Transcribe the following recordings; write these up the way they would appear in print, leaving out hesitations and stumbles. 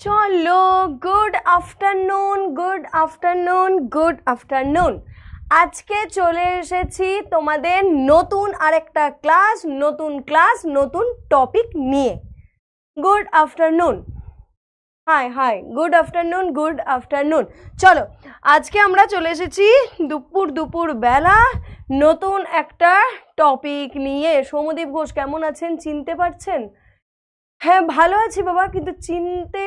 চলো good afternoon good afternoon good afternoon. আজকে চলে এসেছি তোমাদের নতুন আরেকটা ক্লাস নতুন টপিক নিয়ে। Good afternoon, high high, good afternoon good afternoon. চলো আজকে আমরা চলে এসেছি দুপুর বেলা নতুন একটা টপিক নিয়ে। সৌম্যদীপ ঘোষ কেমন আছেন, চিনতে পারছেন? হ্যাঁ ভালো আছি বাবা, কিন্তু চিনতে,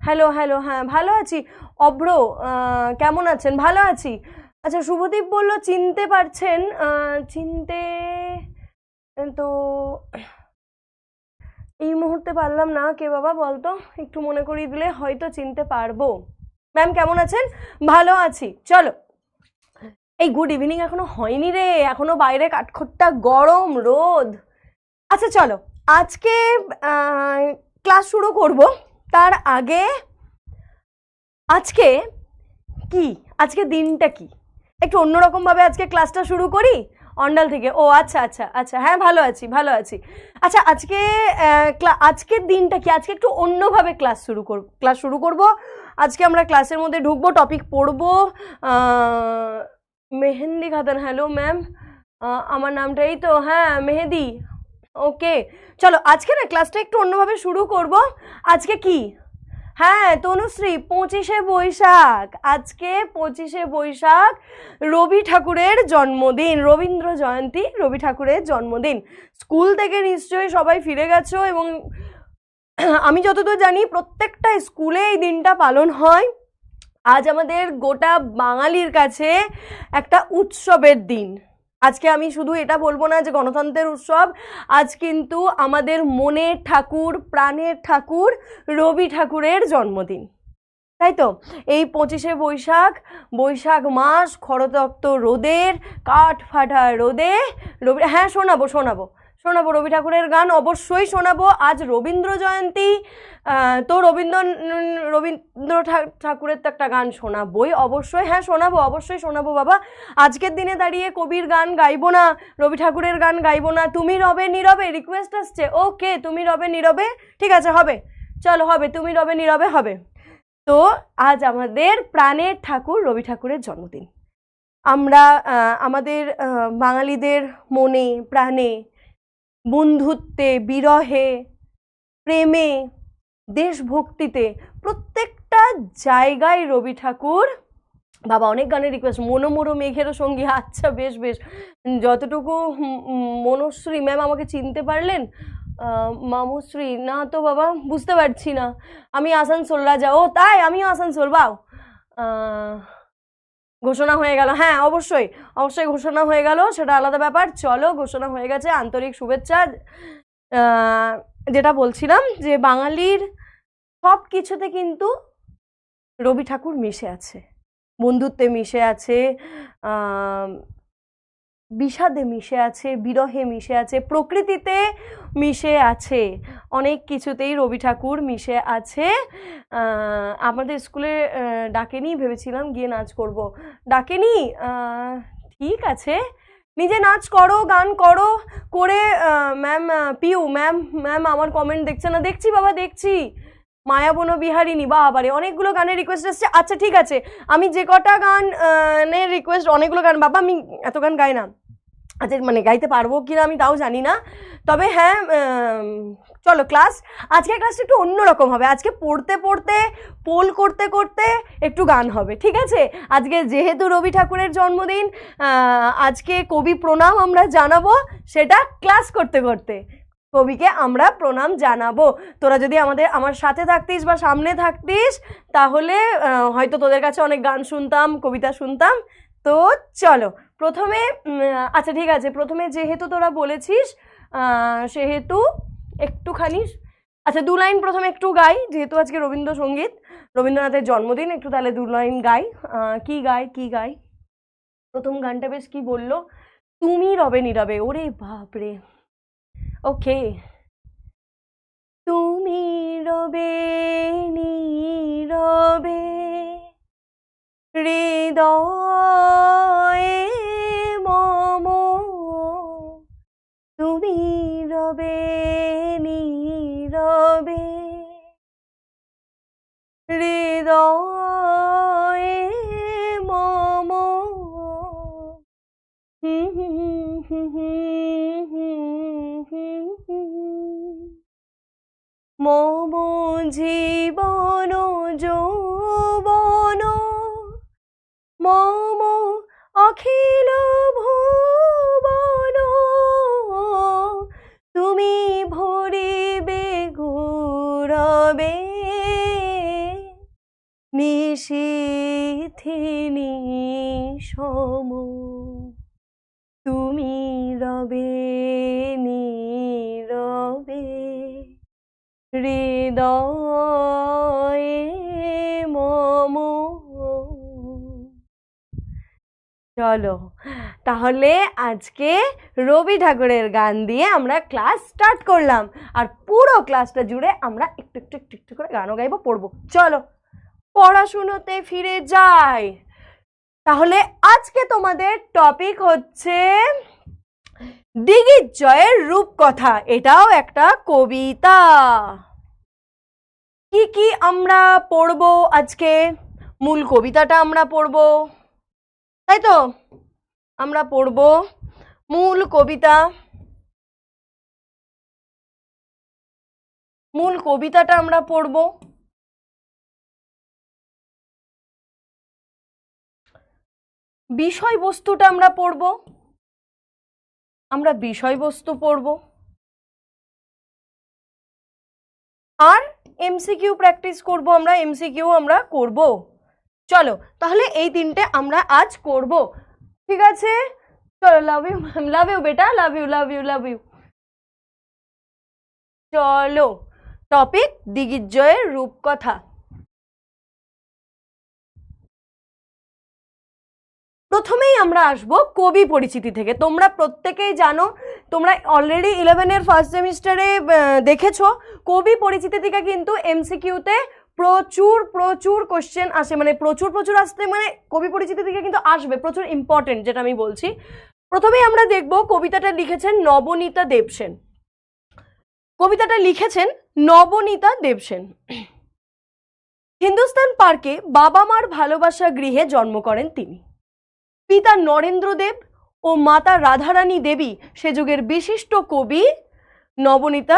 হ্যালো হ্যালো, হ্যাঁ ভালো আছি। অভ্র কেমন আছেন? ভালো আছি। আচ্ছা শুভদীপ বলল চিনতে পারছেন, চিনতে তো এই মুহূর্তে পারলাম না। কে বাবা বলতো, একটু মনে করিয়ে দিলে হয়তো চিনতে পারবো। ম্যাম কেমন আছেন? ভালো আছি। চলো, এই গুড ইভিনিং এখনো হয়নি রে, এখনো বাইরে কাঠখোট্টা গরম রোদ। আচ্ছা চলো আজকে ক্লাস শুরু করব। তার আগে আজকে কি, আজকে দিনটা কি, একটু অন্যরকম ভাবে আজকে ক্লাসটা শুরু করি। অন্ডাল থেকে, ও আচ্ছা আচ্ছা আচ্ছা, হ্যাঁ ভালো আছি ভালো আছি। আচ্ছা আজকে আজকের দিনটা কি, আজকে একটু অন্যভাবে ক্লাস শুরু করব। আজকে আমরা ক্লাসের মধ্যে ঢুকবো, টপিক পড়বো। মেহেন্দি খাতান, হ্যালো ম্যাম, আমার নামটাই তো, হ্যাঁ মেহেদি। ওকে চলো আজকে না ক্লাসটা একটু অন্যভাবে শুরু করব। আজকে কি, হ্যাঁ তনুশ্রী 25শে বৈশাখ, আজকে 25শে বৈশাখ রবি ঠাকুরের জন্মদিন, রবীন্দ্র জয়ন্তী, রবি ঠাকুরের জন্মদিন। স্কুল থেকে নিশ্চয়ই সবাই ফিরে গেছো, এবং আমি যতদূর জানি প্রত্যেকটা স্কুলে এই দিনটা পালন হয়। আজ আমাদের গোটা বাঙালির কাছে একটা উৎসবের দিন। আজকে আমি শুধু এটা বলবো না যে গণতন্ত্রের উৎসব, আজ কিন্তু আমাদের মনের ঠাকুর, প্রাণের ঠাকুর রবি ঠাকুরের জন্মদিন, তাই তো? এই 25শে বৈশাখ, বৈশাখ মাস, খরতপ্ত রোদের, কাঠ ফাটা রোদে রবি, হ্যাঁ শোনাবো শোনাবো শোনাবো রবি ঠাকুরের গান অবশ্যই শোনাবো। আজ রবীন্দ্র জয়ন্তী, তো রবীন্দ্র ঠাকুরের তো একটা গান শোনাবোই অবশ্যই, হ্যাঁ শোনাবো, অবশ্যই শোনাবো বাবা। আজকের দিনে দাঁড়িয়ে কবির গান গাইবো না, রবি ঠাকুরের গান গাইবো না? তুমি রবে নীরবে, রিকোয়েস্ট আসছে। ওকে, তুমি রবে নীরবে, ঠিক আছে হবে, চলো হবে, তুমি রবে নীরবে হবে। তো আজ আমাদের প্রাণের ঠাকুর রবি ঠাকুরের জন্মদিন। আমরা আমাদের বাঙালিদের মনে প্রাণে, বন্ধুত্বে, বিরহে, প্রেমে, দেশভক্তিতে, প্রত্যেকটা জায়গায় রবি ঠাকুর। বাবা অনেক গানের রিকোয়েস্ট, মনোমোরো মেঘেরও সঙ্গী, আচ্ছা বেশ বেশ, যতটুকু। মনশ্রী ম্যাম আমাকে চিনতে পারলেন? মামুশ্রী না তো বাবা, বুঝতে পারছি না। আমি আসানসোল রাজা, ও তাই, আমিও আসানসোল, বাও। ঘোষণা হয়ে গেল, হ্যাঁ অবশ্যই অবশ্যই ঘোষণা হয়ে গেল, সেটা আলাদা ব্যাপার। চলো ঘোষণা হয়ে গেছে, আন্তরিক শুভেচ্ছা। যেটা বলছিলাম যে বাঙালির সব কিছুতে কিন্তু রবি ঠাকুর মিশে আছে, বন্ধুত্বে মিশে আছে, বিষাদে মিশে আছে, বিরহে মিশে আছে, প্রকৃতিতে মিশে আছে, অনেক কিছুতেই রবি ঠাকুর মিশে আছে। আমাদের স্কুলে ডাকেনি, ভেবেছিলাম গিয়ে নাচ করব, ডাকেনি। ঠিক আছে, নিজে নাচ করো, গান করো, করে ম্যাম পিউ ম্যাম, ম্যাম আমার কমেন্ট দেখছে না? দেখছি বাবা দেখছি। মায়াবন বিহারিণী, বাবারে অনেকগুলো গানের রিকোয়েস্ট আসছে। আচ্ছা ঠিক আছে, আমি যে কটা গানের রিকোয়েস্ট, অনেকগুলো গান বাবা, আমি এত গান গাই না। আচ্ছা মানে গাইতে পারবো কিনা আমি তাও জানি না, তবে হ্যাঁ চলো আজকের ক্লাসটা একটু অন্যরকম হবে। আজকে পড়তে পড়তে, পোল করতে করতে একটু গান হবে, ঠিক আছে? আজকে যেহেতু রবি ঠাকুরের জন্মদিন, আজকে কবি প্রণাম আমরা জানাবো, সেটা ক্লাস করতে করতে কবিকে আমরা প্রণাম জানাবো। তোরা যদি আমার সাথে থাকতিস বা সামনে থাকতিস, তাহলে হয়তো তোদের কাছে অনেক গান শুনতাম, কবিতা শুনতাম। তো চলো প্রথমে, আচ্ছা ঠিক আছে, প্রথমে যেহেতু তোরা বলেছিস সেহেতু একটুখানি, আচ্ছা 2 লাইন প্রথমে একটু গাই, যেহেতু আজকে রবীন্দ্রসঙ্গীত, রবীন্দ্রনাথের জন্মদিন, একটু তাহলে 2 লাইন গাই। কি গাই প্রথম গানটা বেশ কি বললো, তুমি রবে নীরবে, ওরে বাপরে। ওকে, তুমি রবে নীরবে হৃদয়ে মম, তুমি রবে নীরবে জীবন যৌবন মম অখিল ভুবন তুমি ভরিবে গৌরবে নিশীথিনী সম তুমি রবে নীরবে হৃদয়ে মম। চলো তাহলে আজকে রবি ঠাকুরের গান দিয়ে আমরা ক্লাস স্টার্ট করলাম, আর পুরো ক্লাসটা জুড়ে আমরা একটু একটু একটু একটু করে গানও গাইবো, পড়বো। চলো পড়াশুনোতে ফিরে যাই। তাহলে আজকে তোমাদের টপিক হচ্ছে দিগ্বিজয়ের রূপকথা। এটাও একটা কবিতা। কি কি আমরা পড়বো আজকে? মূল কবিতাটা আমরা পড়বো, তাই তো? আমরা পড়বো মূল কবিতা। মূল কবিতাটা আমরা পড়বো। বিষয়বস্তুটা আমরা পড়বো। আমরা বিষয়বস্তু পড়বো আর এমসিকিউ প্র্যাকটিস করব। আমরা এমসিকিউ আমরা করব। চলো তাহলে এই তিনটে আমরা আজ করব, ঠিক আছে? চলো, love you ma'am, love you বেটা, love you love you love you. চলো, টপিক দিগ্বিজয়ের রূপকথা। প্রথমেই আমরা আসবো কবি পরিচিতি থেকে। তোমরা প্রত্যেকেই জানো, তোমরা অলরেডি 11-এর ফার্স্ট সেমিস্টারে দেখেছো, কবি পরিচিতি থেকে কিন্তু এমসিকিউতে প্রচুর প্রচুর কোশ্চেন আসে। মানে প্রচুর প্রচুর আসতে, মানে কবি পরিচিতি থেকে কিন্তু আসবে, প্রচুর ইম্পর্টেন্ট যেটা আমি বলছি। প্রথমেই আমরা দেখব কবিতাটা লিখেছেন নবনীতা দেবসেন। কবিতাটা লিখেছেন নবনীতা দেবসেন। হিন্দুস্তান পার্কে বাবা মার ভালোবাসা গৃহে জন্ম করেন তিনি। পিতা নরেন্দ্র দেব ও মাতা রাধারানী দেবী সে যুগের বিশিষ্ট কবি নবনীতা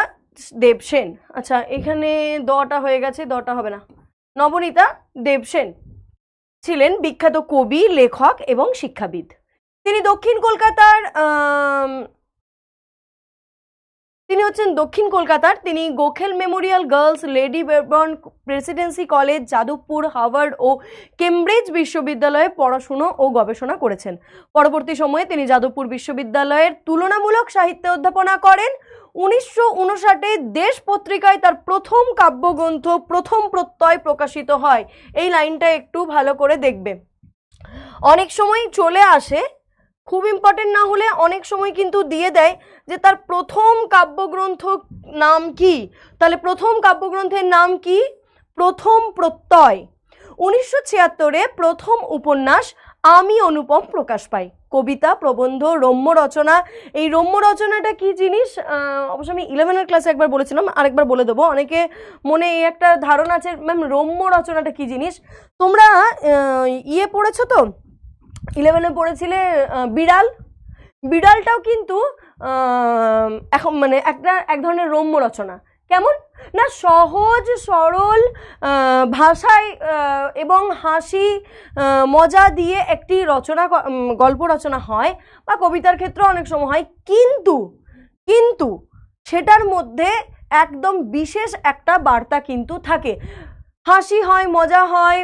দেবসেন। আচ্ছা, এখানে দটা হয়ে গেছে, দটা হবে না। নবনীতা দেবসেন ছিলেন বিখ্যাত কবি, লেখক এবং শিক্ষাবিদ। তিনি দক্ষিণ কলকাতার তিনি Gokhale Memorial Girls Lady Brabourne Presidency College, Jadavpur, Harvard ও কেমব্রিজ বিশ্ববিদ্যালয়ে পড়াশুনো ও গবেষণা করেছেন। পরবর্তী সময়ে তিনি যাদবপুর বিশ্ববিদ্যালয়ের তুলনামূলক সাহিত্যে অধ্যাপনা করেন। 1959-এ দেশ পত্রিকায় তার প্রথম কাব্যগ্রন্থ প্রথম প্রত্যয় প্রকাশিত হয়। এই লাইনটা একটু ভালো করে দেখবে। অনেক সময় চলে আসে, খুব ইম্পর্টেন্ট না হলে অনেক সময় কিন্তু দিয়ে দেয় যে তার প্রথম কাব্যগ্রন্থ নাম কি। তাহলে প্রথম কাব্যগ্রন্থের নাম কি? প্রথম প্রত্যয়। 1976-এ প্রথম উপন্যাস আমি অনুপম প্রকাশ পায়। কবিতা, প্রবন্ধ, রম্য রচনা। এই রম্য রচনাটা কি জিনিস অবশ্য আমি 11-এর ক্লাসে একবার বলেছিলাম, আরেকবার বলে দেবো। অনেকে মনে এই একটা ধারণা আছে, ম্যাম রম্য রচনাটা কি জিনিস। তোমরা ইয়ে পড়েছো তো, 11-এ পড়েছিলে বিড়াল। বিড়ালটাও কিন্তু এখন মানে এক ধরনের রম্য রচনা। কেমন না, সহজ সরল ভাষায় এবং হাসি মজা দিয়ে একটি রচনা, গল্প রচনা হয় বা কবিতার ক্ষেত্রে অনেক সময় হয়, কিন্তু সেটার মধ্যে একদম বিশেষ একটা বার্তা কিন্তু থাকে। হাসি হয়, মজা হয়,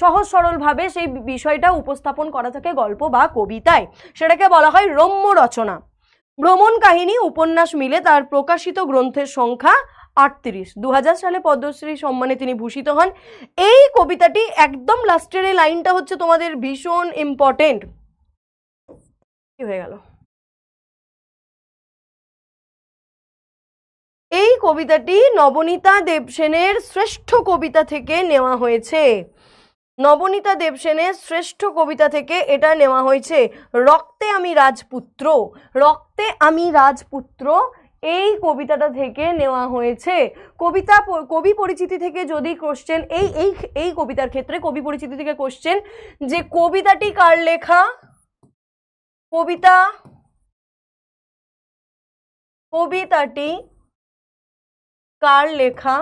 সহজ সরলভাবে সেই বিষয়টা উপস্থাপন করা থাকে গল্প বা কবিতায়, সেটাকে বলা হয় রম্য রচনা। ভ্রমণ কাহিনী, উপন্যাস মিলে তার প্রকাশিত গ্রন্থের সংখ্যা 38। 2000 সালে পদ্মশ্রী সম্মানে তিনি ভূষিত হন। এই কবিতাটি একদম লাস্টের এই লাইনটা হচ্ছে তোমাদের ভীষণ ইম্পর্টেন্ট। কি হয়ে গেল? এই কবিতাটি নবনীতা দেবসেনের শ্রেষ্ঠ কবিতা থেকে নেওয়া হয়েছে। নবনীতা দেবসেনের শ্রেষ্ঠ কবিতা থেকে এটা নেওয়া হয়েছে। রক্তে আমি রাজপুত্র, রক্তে আমি রাজপুত্র, এই কবিতাটা থেকে নেওয়া হয়েছে। কবি পরিচিতি থেকে যদি কোশ্চেন, এই কবিতার ক্ষেত্রে কবি পরিচিতি থেকে কোশ্চেন যে কবিতাটি কার লেখা, কবিতাটি কার লেখা,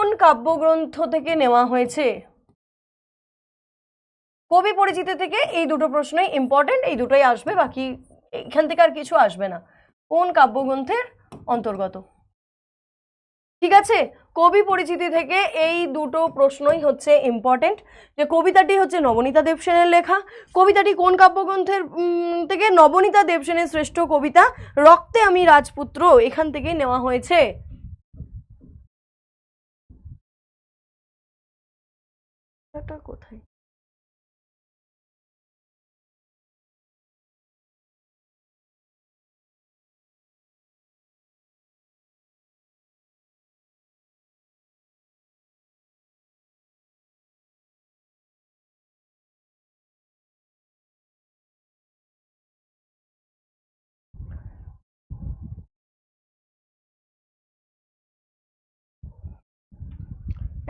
কোন কাব্যগ্রন্থ থেকে নেওয়া হয়েছে? কবি পরিচিতি থেকে এই দুটো প্রশ্নই ইম্পর্টেন্ট, এই দুটোই আসবে, বাকি এখান থেকে আর কিছু আসবে না। কোন কাব্যগ্রন্থের অন্তর্গত? ঠিক আছে, কবি পরিচিতি থেকে এই দুটো প্রশ্নই হচ্ছে ইম্পর্টেন্ট। যে কবিতাটি হচ্ছে নবনীতা দেবসেনের লেখা, কবিতাটি কোন কাব্যগ্রন্থের থেকে? নবনীতা দেবসেনের শ্রেষ্ঠ কবিতা রক্তে আমি রাজপুত্র, এখান থেকেই নেওয়া হয়েছে। কোথায়?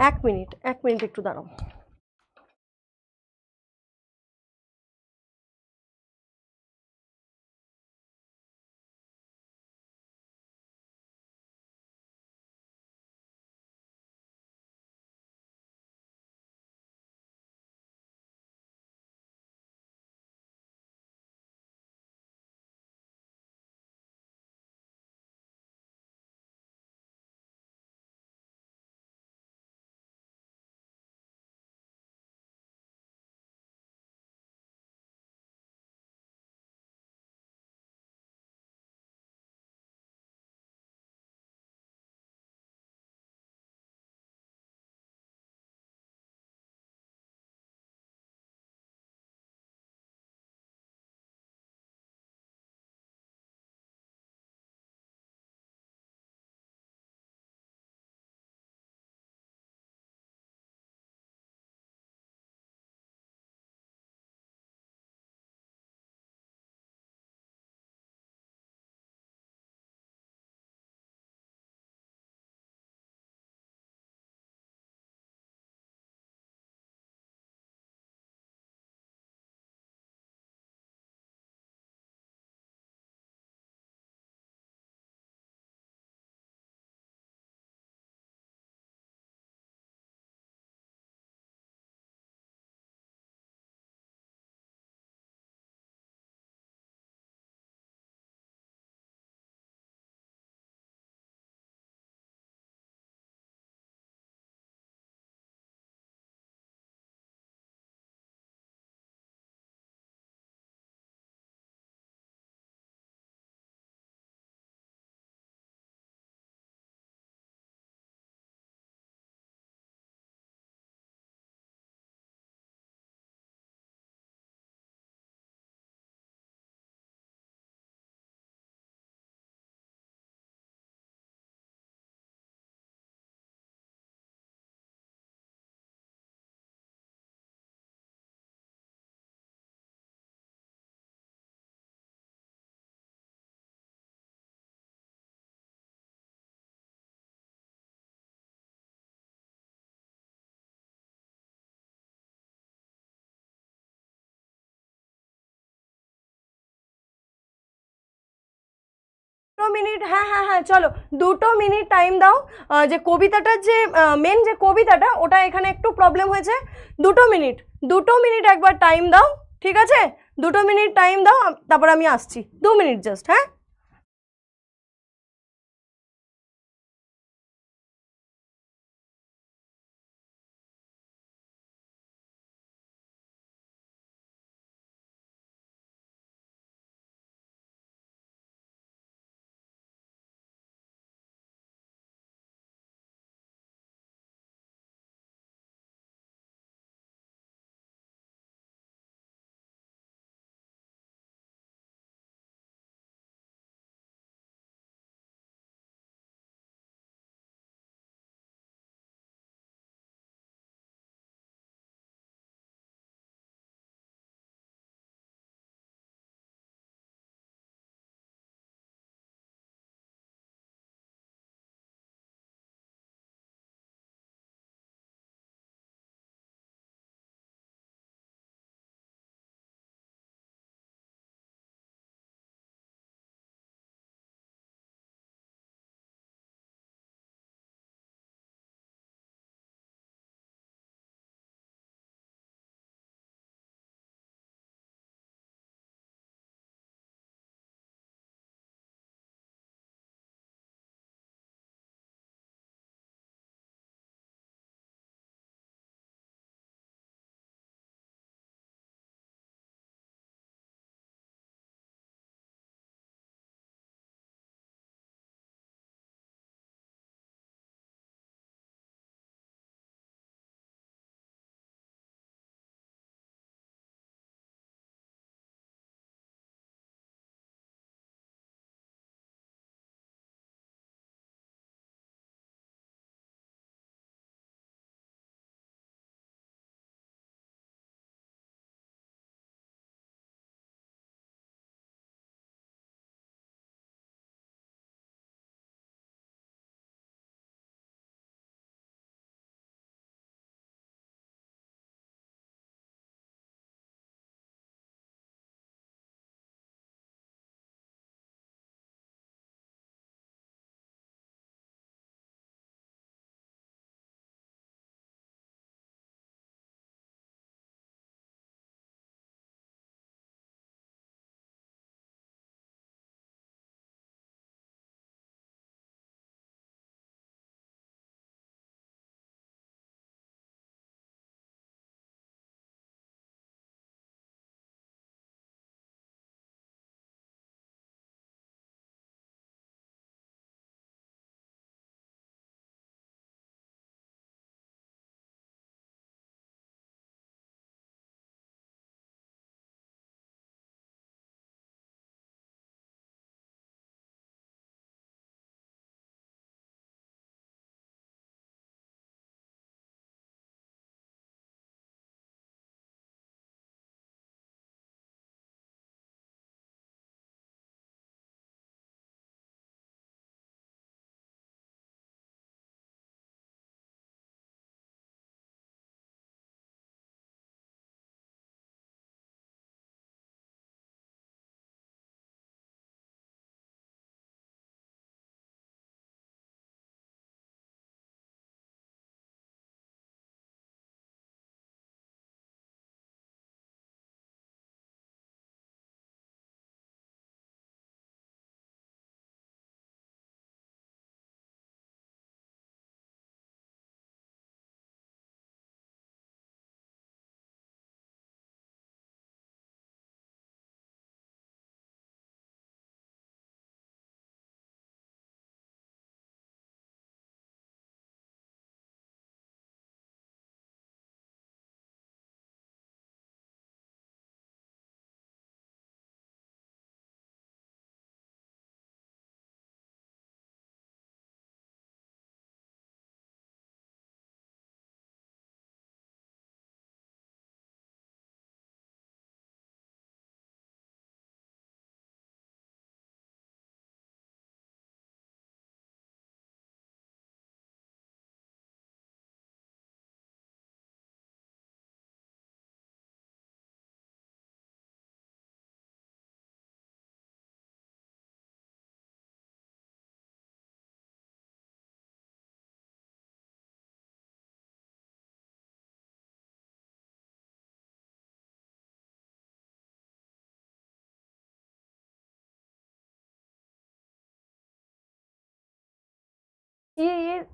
এক মিনিট একটু দাঁড়াও। মিনিট, হ্যাঁ হ্যাঁ হ্যাঁ, চলো 2 মিনিট টাইম দাও। যে কবিতাটার যে মেন যে কবিতাটা, ওটা এখানে একটু প্রবলেম হয়েছে। 2 মিনিট, 2 মিনিট একবার টাইম দাও, ঠিক আছে? 2 মিনিট টাইম দাও, তারপর আমি আসছি। 2 মিনিট জাস্ট, হ্যাঁ।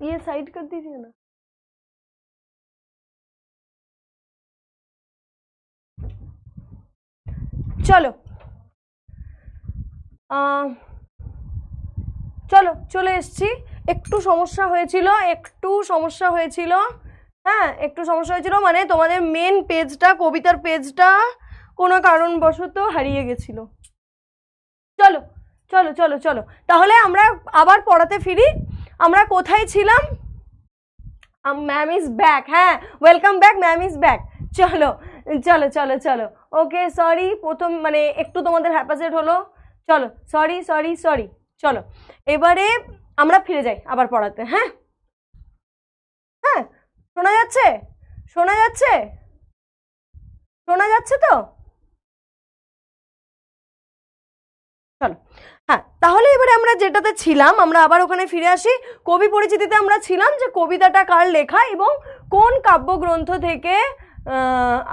ये साइड कर दीजिए ना। চলো চলো চলে এসছি। একটু সমস্যা হয়েছিল হ্যাঁ, একটু সমস্যা হয়েছিল, মানে তোমাদের মেন পেজটা, কবিতার পেজটা কোনো কারণবশত হারিয়ে গেছিল। চলো চলো চলো চলো তাহলে আমরা আবার পড়াতে ফিরি। আমরা কোথায় ছিলাম? Ma'am is back. হ্যাঁ, welcome back, ma'am is back. চলো চলো চলো চলো ওকে, সরি প্রথম মানে একটু তোমাদের হ্যাপাসেট হলো। চলো, সরি সরি সরি। চলো এবারে আমরা ফিরে যাই আবার পড়াতে। হ্যাঁ হ্যাঁ, শোনা যাচ্ছে? শোনা যাচ্ছে? শোনা যাচ্ছে তো? চলো, হ্যাঁ তাহলে এবারে আমরা যেটাতে ছিলাম, আমরা আবার ওখানে ফিরে আসি। কবি পরিচিতিতে আমরা ছিলাম যে কবিতাটা কার লেখা এবং কোন কাব্যগ্রন্থ থেকে।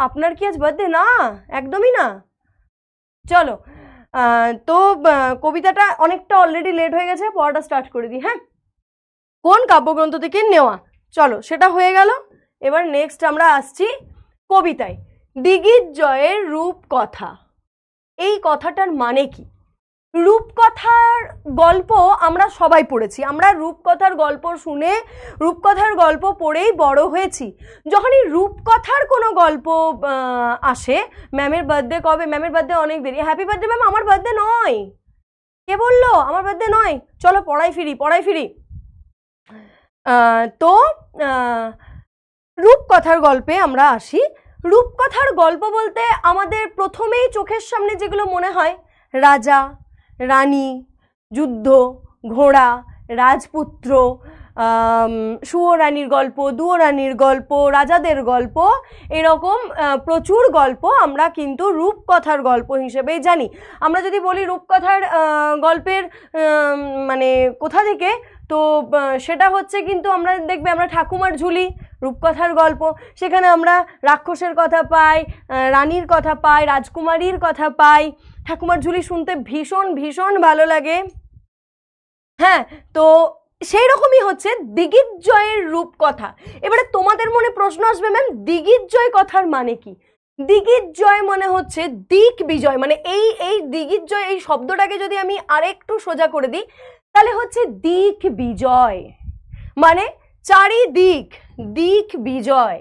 আপনার কি আজ বার্থডে? না, একদমই না। চলো, তো কবিতাটা অনেকটা অলরেডি লেট হয়ে গেছে, পড়াটা স্টার্ট করে দিই। হ্যাঁ, কোন কাব্যগ্রন্থ থেকে নেওয়া, চলো সেটা হয়ে গেল। এবার নেক্সট আমরা আসছি কবিতায়। দিগ্বিজয়ের রূপকথা, এই কথাটার মানে কি? রূপকথার গল্প আমরা সবাই পড়েছি, আমরা রূপকথার গল্প শুনে, রূপকথার গল্প পড়েই বড় হয়েছি। যখনই রূপকথার কোনো গল্প আসে, ম্যামের বার্থডে কবে? ম্যামের বার্থডে অনেক দেরি। হ্যাপি বার্থডে ম্যাম, আমার বার্থডে নয়। কে বললো আমার বার্থডে নয়? চলো পড়াই ফিরি। তো রূপকথার গল্পে আমরা আসি। রূপকথার গল্প বলতে আমাদের প্রথমেই চোখের সামনে যেগুলো মনে হয়, রাজা রানী, যুদ্ধ, ঘোড়া, রাজপুত্র, সুয়োরানীর গল্প, দুয়োরানীর গল্প, রাজাদের গল্প, এরকম প্রচুর গল্প আমরা কিন্তু রূপকথার গল্প হিসেবেই জানি। আমরা যদি বলি রূপকথার গল্পের মানে কোথা থেকে, তো সেটা হচ্ছে কিন্তু আমরা দেখবে আমরা ঠাকুমার ঝুলি রূপকথার গল্প, সেখানে আমরা রাক্ষসের কথা পাই, রানীর কথা পাই, রাজকুমারীর কথা পাই। ঠাকুমার ঝুলি শুনতে ভীষণ ভীষণ ভালো লাগে। হ্যাঁ, তো সেই রকমই হচ্ছে দিগ্বিজয়ের রূপকথা। এবারে তোমাদের মনে প্রশ্ন আসবে, ম্যাম দিগ্বিজয় কথার মানে কি? দিগ্বিজয় মানে হচ্ছে দিক বিজয়, মানে এই দিগ্বিজয় এই শব্দটাকে যদি আমি আরেকটু সোজা করে দিই তাহলে হচ্ছে দিক বিজয়, মানে চারিদিক, দিক বিজয়,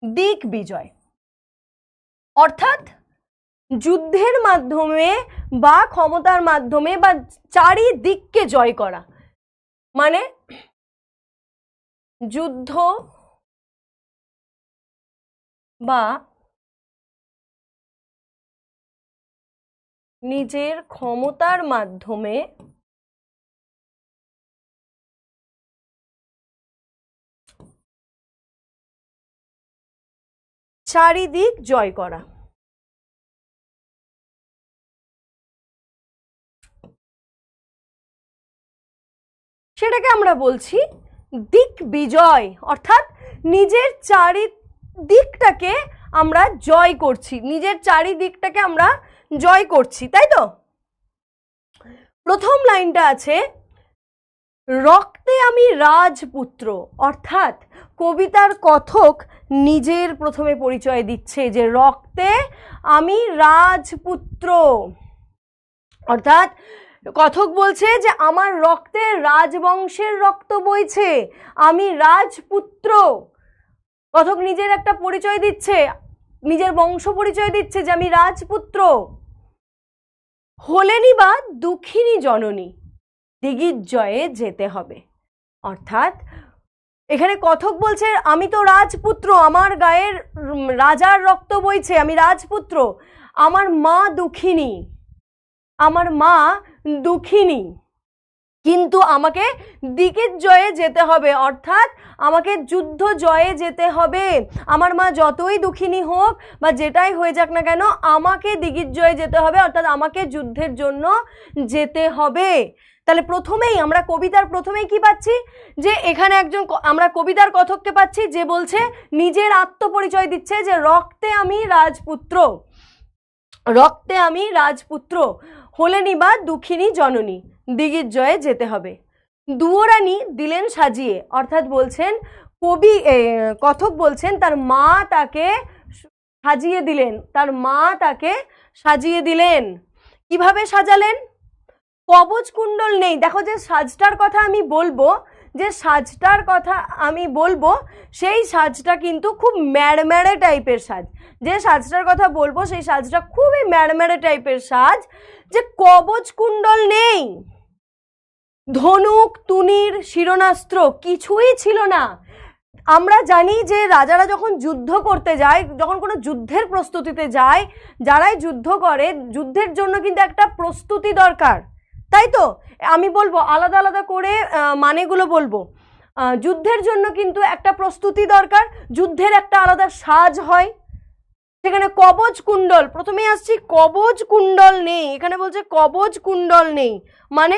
দিক বিজয় অর্থাৎ যুদ্ধের মাধ্যমে বা ক্ষমতার মাধ্যমে বা চারিদিককে জয় করা, মানে যুদ্ধ বা নিজের ক্ষমতার মাধ্যমে চারিদিক জয় করা। সেটাকে আমরা বলছি দিক বিজয়, অর্থাৎ নিজের চারিদিকটাকে আমরা জয় করছি, নিজের চারিদিকটাকে আমরা জয় করছি, তাই তো? প্রথম লাইনটা আছে রক্তে আমি রাজপুত্র, অর্থাৎ কবিতার কথক নিজের প্রথমে পরিচয় দিচ্ছে যে রক্তে আমি রাজপুত্র, অর্থাৎ কথক বলছে যে আমার রক্তে রাজবংশের রক্ত বইছে, আমি রাজপুত্র। কথক নিজের একটা পরিচয় দিচ্ছে, নিজের বংশ পরিচয় দিচ্ছে যে আমি রাজপুত্র। হলেনি বা দুঃখিনী জননী, দিগ্বিজয়ে যেতে হবে, অর্থাৎ এখানে কথক বলছে আমি তো রাজপুত্র, আমার গায়ের রাজার রক্ত বইছে, আমি রাজপুত্র, আমার মা দুঃখিনী, আমার মা দুঃখিনী, কিন্তু আমাকে দিগ্বিজয়ে যেতে হবে, অর্থাৎ আমাকে যুদ্ধ জয়ে যেতে হবে। আমার মা যতই দুঃখিনী হোক বা যেটাই হয়ে যাক না কেন, আমাকে দিগ্বিজয়ে যেতে হবে, অর্থাৎ আমাকে যুদ্ধের জন্য যেতে হবে। তাহলে প্রথমেই আমরা কবিতার প্রথমেই কি পাচ্ছি, যে এখানে একজন আমরা কবিতার কথককে পাচ্ছি যে বলছে, নিজের আত্মপরিচয় দিচ্ছে যে রক্তে আমি রাজপুত্র, রক্তে আমি রাজপুত্র। হলেনি বা দুঃখিনী জননী, দিগ্বিজয়ে যেতে হবে। দুয়োরানী দিলেন সাজিয়ে, অর্থাৎ বলছেন কবি কথক বলছেন তার মা তাকে সাজিয়ে দিলেন, তার মা তাকে সাজিয়ে দিলেন। কিভাবে সাজালেন? কবচ কুণ্ডল নেই। দেখো যে সাজটার কথা আমি বলবো, যে সাজটার কথা আমি বলবো সেই সাজটা কিন্তু খুব ম্যাড়ম্যাড়ে টাইপের সাজ। যে সাজটার কথা বলবো সেই সাজটা খুবই ম্যাড়ম্যাড়ে টাইপের সাজ, যে কবচ কুণ্ডল নেই, ধনুক তুনির শিরনাস্ত্র কিছুই ছিল না। আমরা জানি যে রাজারা যখন যুদ্ধ করতে যায়, যখন কোনো যুদ্ধের প্রস্তুতিতে যায়, যারাই যুদ্ধ করে যুদ্ধের জন্য কিন্তু একটা প্রস্তুতি দরকার, তাই তো? আমি বলবো আলাদা আলাদা করে মানেগুলো বলবো। যুদ্ধের জন্য কিন্তু একটা প্রস্তুতি দরকার, যুদ্ধের একটা আলাদা সাজ হয়। সেখানে কবচ কুণ্ডল, প্রথমেই আসছি, কবচ কুণ্ডল নেই। এখানে বলছে কবচ কুণ্ডল নেই, মানে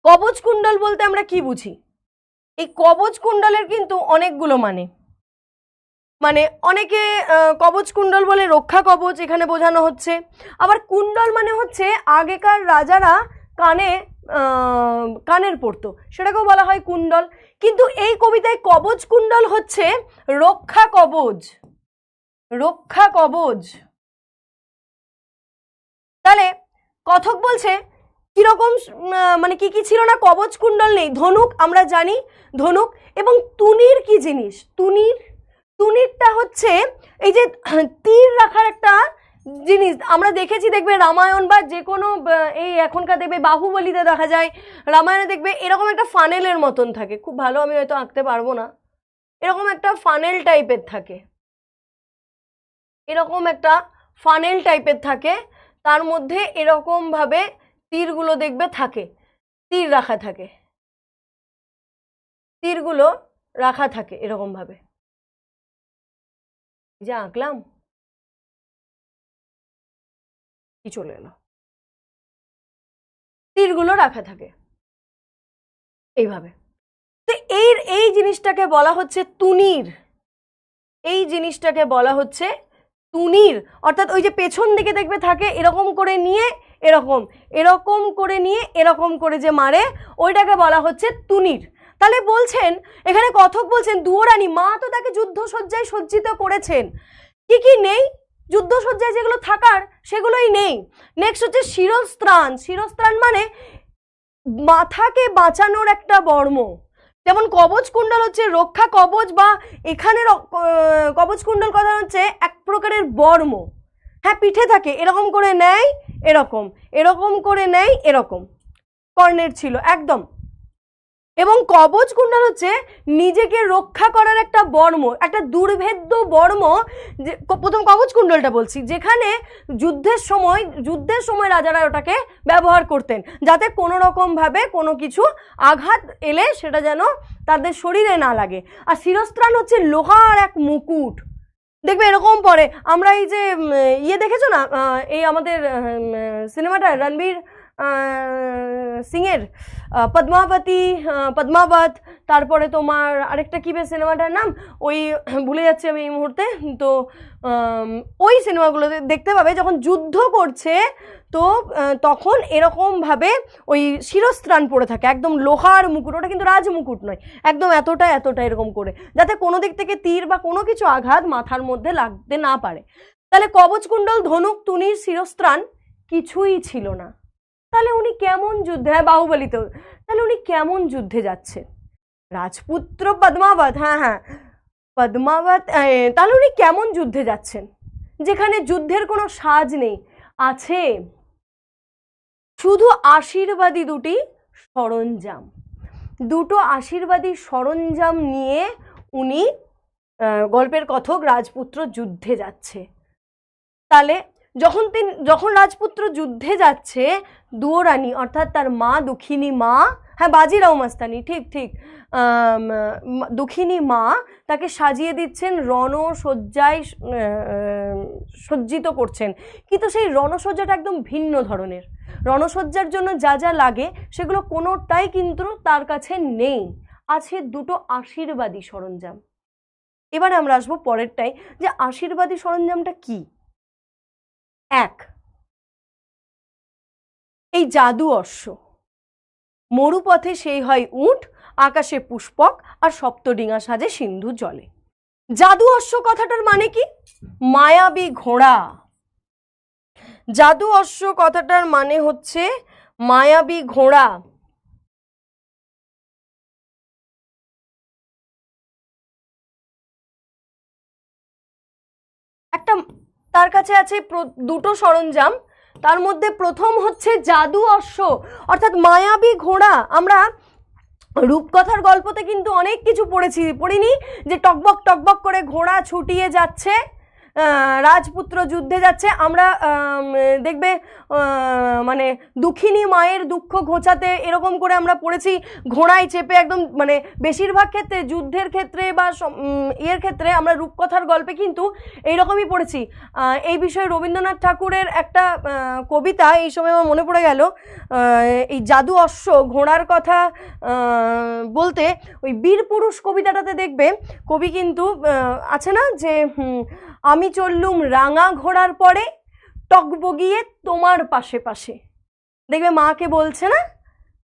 কবচ কুণ্ডল বলতে আমরা কি বুঝি? এই কবচ কুণ্ডলের কিন্তু অনেকগুলো মানে অনেকে কবচ কুণ্ডল বলে রক্ষা কবচ এখানে বোঝানো হচ্ছে, আবার কুণ্ডল মানে হচ্ছে আগেকার রাজারা কানের পরতো, সেটাকেও বলা হয় কুণ্ডল। কিন্তু এই কবিতায় কবচ কুণ্ডল হচ্ছে রক্ষা কবচ, রক্ষা কবচ। তাহলে কথক বলছে কিরকম, মানে কি কি ছিল না? কবচ কুণ্ডল নেই, ধনুক আমরা জানি, ধনুক, এবং তুনির কি জিনিস? তুনির, তুনিরটা হচ্ছে এই যে তীর রাখার একটা জিনিস। আমরা দেখেছি, দেখবে রামায়ণ বা যে কোনো এই এখনকার দেখবে বাহুবলীতে দেখা যায়, রামায়ণে দেখবে এরকম একটা ফানেলের মতন থাকে, খুব ভালো আমি হয়তো আঁকতে পারবো না, এরকম একটা ফানেল টাইপের থাকে, এরকম একটা ফানেল টাইপের থাকে, তার মধ্যে এরকম ভাবে তীরগুলো দেখবে থাকে, তীর রাখা থাকে, তীরগুলো রাখা থাকে এরকম ভাবে। যে আঁকলাম কি চলে এলো, তীরগুলো রাখা থাকে এইভাবে। তো এই জিনিসটাকে বলা হচ্ছে তুনির, এই জিনিসটাকে বলা হচ্ছে তুনির, অর্থাৎ ওই যে পেছন দিকে দেখবে থাকে এরকম করে নিয়ে এরকম, এরকম করে নিয়ে এরকম করে যে মারে, ওইটাকে বলা হচ্ছে তুনির। তাহলে বলছেন এখানে কথক বলছেন দুয়োরানী মা তো তাকে যুদ্ধসজ্জায় সজ্জিত করেছেন, কি কি নেই? যুদ্ধসজ্জায় যেগুলো থাকার সেগুলোই নেই। নেক্সট হচ্ছে শিরস্ত্রাণ, শিরস্ত্রাণ মানে মাথাকে বাঁচানোর একটা বর্ম, যেমন কবচ কুণ্ডল হচ্ছে রক্ষা কবচ, বা এখানে কবচ কুণ্ডল কথা হচ্ছে এক প্রকারের বর্ম। হ্যাঁ, পিঠে থাকে এরকম করে নেয়, এরকম এরকম করে নেয়, এরকম কর্ণের ছিল একদম। এবং কবচ কুণ্ডল হচ্ছে নিজেকে রক্ষা করার একটা বর্ম, একটা দুর্ভেদ্য বর্ম। যে প্রথম কবচ কুণ্ডলটা বলছি, যেখানে যুদ্ধের সময় রাজারা ওটাকে ব্যবহার করতেন, যাতে কোনো রকম ভাবে কোনো কিছু আঘাত এলে সেটা যেন তাদের শরীরে না লাগে। আর শিরস্ত্রাণ হচ্ছে লোহার এক মুকুট, দেখবে এরকম পরে। আমরা এই যে ইয়ে দেখেছো না, এই আমাদের সিনেমাটা রণবীর সিংয়ের পদ্মাবতী, পদ্মাবত, তারপরে তোমার আরেকটা কি বেশ সিনেমাটার নাম, ওই ভুলে যাচ্ছি আমি এই মুহূর্তে, তো ওই সিনেমাগুলোতে দেখতে পাবে যখন যুদ্ধ করছে তো তখন এরকমভাবে ওই শিরস্ত্রাণ পড়ে থাকে, একদম লোহার মুকুট, ওটা কিন্তু রাজমুকুট নয়, একদম এতটা এতটা এরকম করে, যাতে কোনো দিক থেকে তীর বা কোনো কিছু আঘাত মাথার মধ্যে লাগতে না পারে। তাহলে কবচ কুণ্ডল, ধনুক, তুনির, শিরস্ত্রাণ কিছুই ছিল না। তাহলে উনি কেমন যুদ্ধে, হ্যাঁ বাহুবলীতেও, তাহলে উনি কেমন যুদ্ধে যাচ্ছেন? রাজপুত্র পদ্মাবত, হ্যাঁ হ্যাঁ পদ্মাবত, তাহলে উনি কেমন যুদ্ধে যাচ্ছেন যেখানে যুদ্ধের কোনো সাজ নেই? আছে শুধু আশীর্বাদী দুটি সরঞ্জাম, দুটো আশীর্বাদী সরঞ্জাম নিয়ে উনি গল্পের কথক রাজপুত্র যুদ্ধে যাচ্ছে। তাহলে যখন রাজপুত্র যুদ্ধে যাচ্ছে, দুয়োরানী অর্থাৎ তার মা দুঃখিনী মা, হ্যাঁ বাজিরাও মাস্তানি, ঠিক ঠিক, দুঃখিনী মা তাকে সাজিয়ে দিচ্ছেন, রণসজ্জায় সজ্জিত করছেন, কিন্তু সেই রণসজ্জাটা একদম ভিন্ন ধরনের। রণসজ্জার জন্য যা যা লাগে সেগুলো কোনোটাই কিন্তু তার কাছে নেই, আছে দুটো আশীর্বাদী সরঞ্জাম। এবারে আমরা আসবো পরেরটাই, যে আশীর্বাদী সরঞ্জামটা কি। এক, এই জাদু অশ্ব, মরুপথে সেই হয় উট, আকাশে পুষ্পক, আর সপ্তডিঙা সাজে সিন্ধু জলে। জাদু অশ্ব কথাটার মানে কি? মায়াবী ঘোড়া। জাদু অশ্ব কথাটার মানে হচ্ছে মায়াবী ঘোড়া। একটা তার কাছে আছে দুটো সরঞ্জাম, তার মধ্যে প্রথম হচ্ছে জাদু অশ্ব অর্থাৎ মায়াবী ঘোড়া। আমরা রূপকথার গল্পতে কিন্তু অনেক কিছু পড়িনি যে টকবক টকবক করে ঘোড়া ছুটিয়ে যাচ্ছে, রাজপুত্র যুদ্ধে যাচ্ছে। আমরা দেখবে মানে দুঃখিনী মায়ের দুঃখ ঘোচাতে এরকম করে আমরা পড়েছি ঘোড়ায় চেপে একদম, মানে বেশিরভাগ ক্ষেত্রে যুদ্ধের ক্ষেত্রে বা এর ক্ষেত্রে আমরা রূপকথার গল্পে কিন্তু এইরকমই পড়েছি। এই বিষয়ে রবীন্দ্রনাথ ঠাকুরের একটা কবিতা এই সময় আমার মনে পড়ে গেল, এই জাদু অশ্ব ঘোড়ার কথা বলতে ওই বীর পুরুষ কবিতাটাতে দেখবে কবি কিন্তু আছে না যে আমি চললুম রাঙা ঘোড়ার পরে, টকবগিয়ে তোমার পাশে পাশে। দেখবে মাকে বলছে না,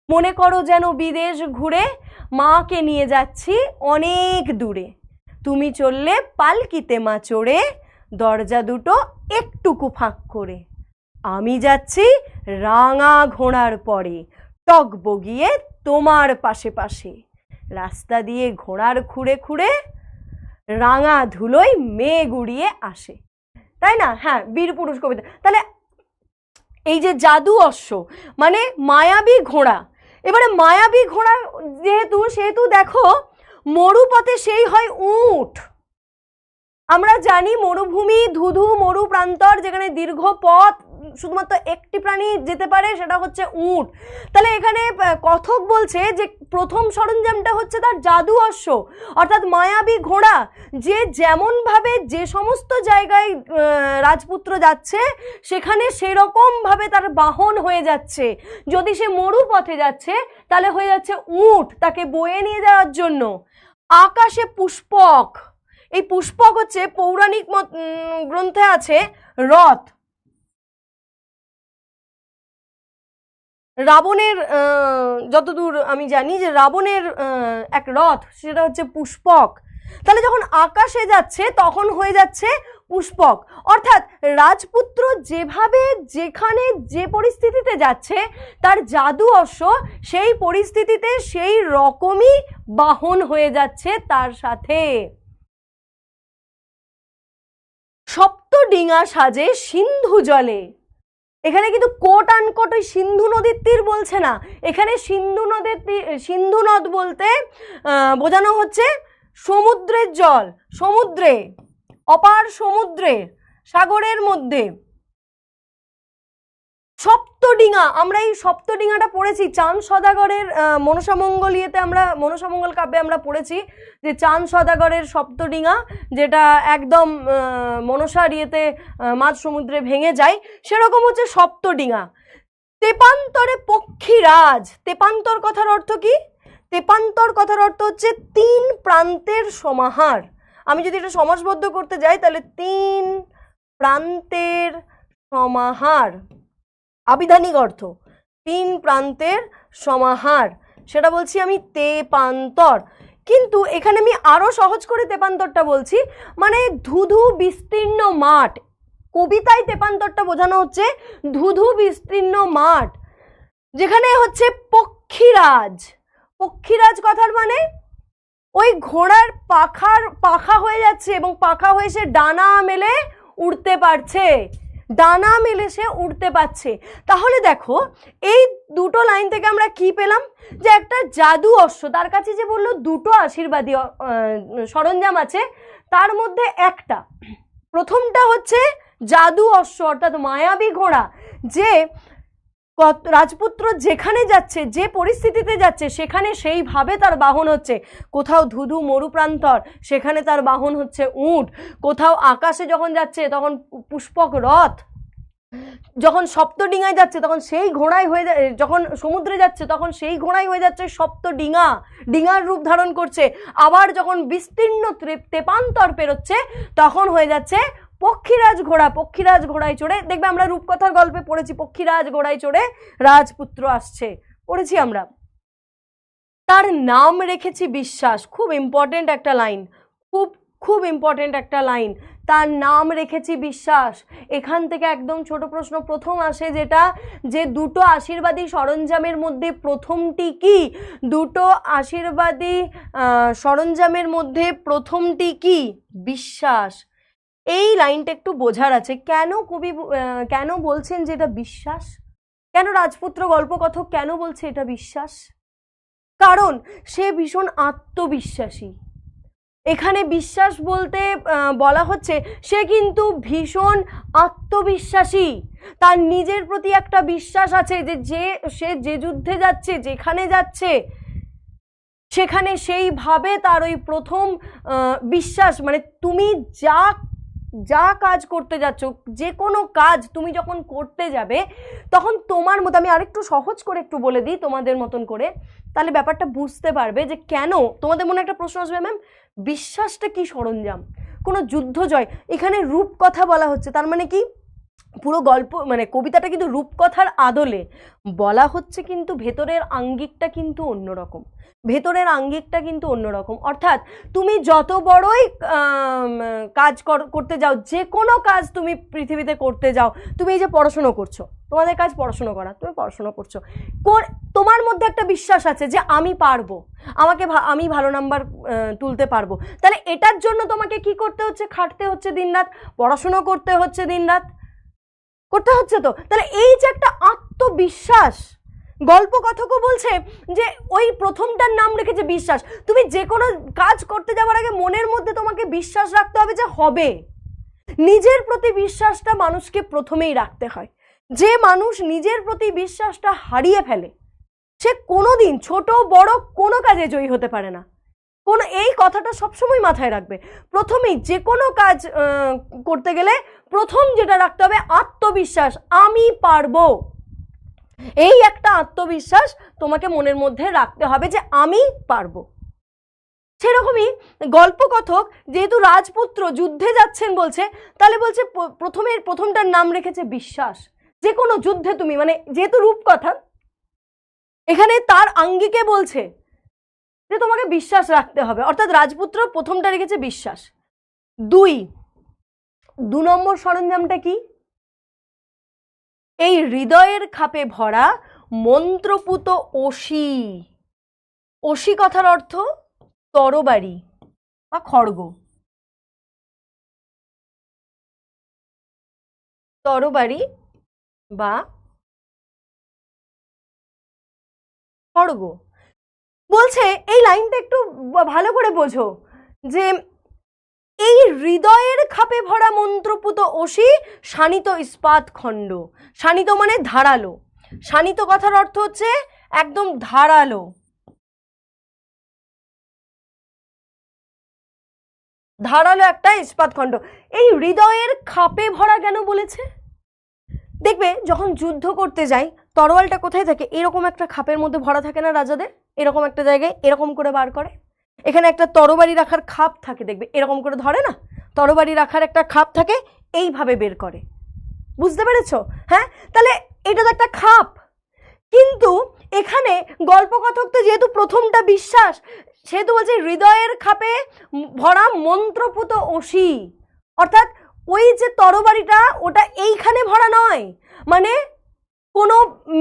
মনে করো যেন বিদেশ ঘুরে মাকে নিয়ে যাচ্ছি অনেক দূরে, তুমি চললে পালকিতে মা চড়ে, দরজা দুটো একটুকু ফাঁক করে, আমি যাচ্ছি রাঙা ঘোড়ার পরে, টকবগিয়ে তোমার পাশে পাশে, রাস্তা দিয়ে ঘোড়ার খুঁড়ে খুঁড়ে রাঙা ধুলোয় মেঘ উড়িয়ে আসে। তাই না? হ্যাঁ, বীর পুরুষ কবিতা। তাহলে এই যে জাদু অশ্ব মানে মায়াবী ঘোড়া। এবারে মায়াবী ঘোড়া সেহেতু দেখো মরুপথে সেই হয় উট। আমরা জানি মরুভূমি, ধুধু মরু প্রান্তর, যেখানে দীর্ঘ পথ শুধুমাত্র একটি প্রাণী যেতে পারে, সেটা হচ্ছে উট। তাহলে এখানে কথক বলছে যে প্রথম সরঞ্জামটা হচ্ছে তার জাদু অশ্ব অর্থাৎ মায়াবী ঘোড়া, যে যেমনভাবে যে সমস্ত জায়গায় রাজপুত্র যাচ্ছে সেখানে সেরকমভাবে তার বাহন হয়ে যাচ্ছে। যদি সে মরু পথে যাচ্ছে তাহলে হয়ে যাচ্ছে উট তাকে বয়ে নিয়ে যাওয়ার জন্য। আকাশে পুষ্পক, এই পুষ্পক হচ্ছে পৌরাণিক গ্রন্থে আছে রথ। রাবণের যতদূর আমি জানি যে রাবণের এক রথ, সেটা হচ্ছে পুষ্পক। তাহলে যখন আকাশে যাচ্ছে তখন হয়ে যাচ্ছে পুষ্পক, অর্থাৎ রাজপুত্র যেভাবে যেখানে যে পরিস্থিতিতে যাচ্ছে তার জাদু অশ্ব সেই পরিস্থিতিতে সেই রকমই বাহন হয়ে যাচ্ছে তার সাথে। সপ্তডিঙা সাজে সিন্ধু জলে, এখানে কিন্তু কোট আনকোট ওই সিন্ধু নদীর তীর বলছে না, এখানে সিন্ধু নদ বলতে বোঝানো হচ্ছে সমুদ্রের জল, সমুদ্রে, অপার সমুদ্রে, সাগরের মধ্যে। সপ্তডিঙা, আমরা এই সপ্তডিঙাটা পড়েছি চাঁদ সদাগরের মনসামঙ্গল ইয়েতে, আমরা মনসামঙ্গল কাব্যে আমরা পড়েছি যে চাঁদ সদাগরের সপ্তডিঙা, যেটা একদম মনসার ইয়েতে মাঝ সমুদ্রে ভেঙে যায়, সেরকম হচ্ছে সপ্তডিঙা। তেপান্তরে পক্ষীরাজ, তেপান্তর কথার অর্থ কি? তেপান্তর কথার অর্থ হচ্ছে তিন প্রান্তের সমাহার। আমি যদি এটা সমাসবদ্ধ করতে যাই তাহলে তিন প্রান্তের সমাহার, আবিধানিক অর্থ তিন প্রান্তের সমাহার, সেটা বলছি আমি তেপান্তর। কিন্তু এখানে আমি আরো সহজ করে তেপান্তরটা বলছি, মানে ধুধু বিস্তীর্ণ মাঠ। কবিতায় তেপান্তরটা বোঝানো হচ্ছে ধুধু বিস্তীর্ণ মাঠ, যেখানে হচ্ছে পক্ষীরাজ। পক্ষীরাজ কথার মানে ওই ঘোড়ার পাখা হয়ে যাচ্ছে এবং পাখা হয়ে সে ডানা মেলে উড়তে পারছে, ডানা মেলে সে উড়তে পারছে। তাহলে দেখো এই দুটো লাইন থেকে আমরা কি পেলাম, যে একটা জাদু অশ্ব, তার কাছে যে বললো দুটো আশীর্বাদী সরঞ্জাম আছে, তার মধ্যে একটা, প্রথমটা হচ্ছে জাদু অশ্ব অর্থাৎ মায়াবী ঘোড়া, যে রাজপুত্র যেখানে যাচ্ছে যে পরিস্থিতিতে যাচ্ছে সেখানে সেইভাবে তার বাহন হচ্ছে। কোথাও ধুধু মরুপ্রান্তর, সেখানে তার বাহন হচ্ছে উট। কোথাও আকাশে যখন যাচ্ছে তখন পুষ্পক রথ, যখন সপ্তডিঙায় যাচ্ছে তখন সেই ঘোড়াই হয়ে, যখন সমুদ্রে যাচ্ছে তখন সেই ঘোড়াই হয়ে যাচ্ছে সপ্তডিঙা, ডিঙার রূপ ধারণ করছে। আবার যখন বিস্তীর্ণ তেপান্তর পেরোচ্ছে তখন হয়ে যাচ্ছে পক্ষীরাজ ঘোড়া, পক্ষীরাজ ঘোড়ায় চড়ে, দেখবে আমরা রূপকথার গল্পে পড়েছি পক্ষীরাজ ঘোড়ায় চড়ে রাজপুত্র আসছে, পড়েছি আমরা। তার নাম রেখেছি বিশ্বাস, খুব ইম্পর্টেন্ট একটা লাইন, খুব খুব ইম্পর্টেন্ট একটা লাইন, তার নাম রেখেছি বিশ্বাস। এখান থেকে একদম ছোট প্রশ্ন প্রথম আসে যেটা, যে দুটো আশীর্বাদী সরঞ্জামের মধ্যে প্রথমটি কি? দুটো আশীর্বাদী সরঞ্জামের মধ্যে প্রথমটি কি? বিশ্বাস। এই লাইনটা একটু বোঝার আছে, কেন কবি কেন বলছেন যে এটা বিশ্বাস, কেন রাজপুত্র গল্পকথক কেন বলছে এটা বিশ্বাস? কারণ সে ভীষণ আত্মবিশ্বাসী। এখানে বিশ্বাস বলতে বলা হচ্ছে সে কিন্তু ভীষণ আত্মবিশ্বাসী, তার নিজের প্রতি একটা বিশ্বাস আছে যে সে যে যুদ্ধে যাচ্ছে, যেখানে যাচ্ছে, সেখানে সেইভাবে তার ওই প্রথম বিশ্বাস, মানে তুমি যা কাজ করতে যাচ্ছ, যে কোনো কাজ তুমি যখন করতে যাবে, তখন তোমার মতো, আমি আরেকটু সহজ করে একটু বলে দিই তোমাদের মতন করে, তাহলে ব্যাপারটা বুঝতে পারবে যে কেন। তোমাদের মনে একটা প্রশ্ন আসবে, ম্যাম বিশ্বাসটা কি সরঞ্জাম, কোনো যুদ্ধ জয়, এখানে রূপকথা বলা হচ্ছে, তার মানে কি পুরো গল্প মানে কবিতাটা কিন্তু রূপকথার আদলে বলা হচ্ছে, কিন্তু ভেতরের আঙ্গিকটা কিন্তু অন্যরকম, ভেতরের আঙ্গিকটা কিন্তু অন্যরকম। অর্থাৎ তুমি যত বড়ই কাজ করতে যাও, যে কোনো কাজ তুমি পৃথিবীতে করতে যাও, তুমি এই যে পড়াশুনো করছো, তোমাদের কাজ পড়াশুনো করা, তুমি পড়াশুনো করছো, তোমার মধ্যে একটা বিশ্বাস আছে যে আমি পারবো, আমি ভালো নাম্বার তুলতে পারবো, তাহলে এটার জন্য তোমাকে কি করতে হচ্ছে? খাটতে হচ্ছে দিনরাত, পড়াশুনো করতে হচ্ছে দিনরাত, করতে হচ্ছে তো। তাহলে এই যে একটা আত্মবিশ্বাস, গল্পকথকও বলছে যে ওই প্রথমটার নাম রেখেছে বিশ্বাস। তুমি যে কোনো কাজ করতে যাওয়ার আগে মনের মধ্যে তোমাকে বিশ্বাস রাখতে হবে যে হবে। নিজের প্রতি বিশ্বাসটা মানুষকে প্রথমেই রাখতে হয়। যে মানুষ নিজের প্রতি বিশ্বাসটা হারিয়ে ফেলে, সে কোনোদিন ছোট বড় কোনো কাজে জয়ী হতে পারে না। এই কথাটা সবসময় মাথায় রাখবে। প্রথমেই যে কোনো কাজ করতে গেলে প্রথম যেটা রাখতে হবে আত্মবিশ্বাস, আমি পারবো। এই একটা আত্মবিশ্বাস তোমাকে মনের মধ্যে রাখতে হবে যে আমি পারবো। সেরকমই গল্পকথক যেহেতু রাজপুত্র যুদ্ধে যাচ্ছেন বলছে, তাহলে বলছে প্রথমটার নাম রেখেছে বিশ্বাস। যে কোনো যুদ্ধে তুমি, মানে যেহেতু রূপকথা, এখানে তার আঙ্গিকে বলছে যে তোমাকে বিশ্বাস রাখতে হবে, অর্থাৎ রাজপুত্র প্রথমটা রেখেছে বিশ্বাস। দু নম্বর সরঞ্জামটা কি? এই হৃদয়ের খাপে ভরা মন্ত্রপুত অসি। অসি কথার অর্থ তরবারি বা খড়গ, তরবারি বা খড়গ। বলছে এই লাইনটা একটু ভালো করে বোঝো, যে এই হৃদয়ের খাপে ভরা মন্ত্রপুত অসি শানিত ইস্পাত খণ্ড। শানিত মানে ধারালো, শানিত কথার অর্থ হচ্ছে একদম ধারালো, ধারালো একটা ইস্পাত খণ্ড। এই হৃদয়ের খাপে ভরা কেন বলেছে? দেখবে যখন যুদ্ধ করতে যাই, তরোয়ালটা কোথায় থাকে? এরকম একটা খাপের মধ্যে ভরা থাকে না রাজাদের, এরকম একটা জায়গায় এরকম করে বার করে, এখানে একটা তরবারি রাখার খাপ থাকে, দেখবে এরকম করে ধরে না, তরবারি রাখার একটা খাপ থাকে, এইভাবে বের করে। বুঝতে পেরেছো? হ্যাঁ, তাহলে এটা তো একটা খাপ। কিন্তু এখানে গল্পকথক তো যেহেতু প্রথমটা বিশ্বাস, সেহেতু বলছে হৃদয়ের খাপে ভরা মন্ত্রপুত অসি, অর্থাৎ ওই যে তরবারিটা ওটা এইখানে ভরা নয়, মানে কোনো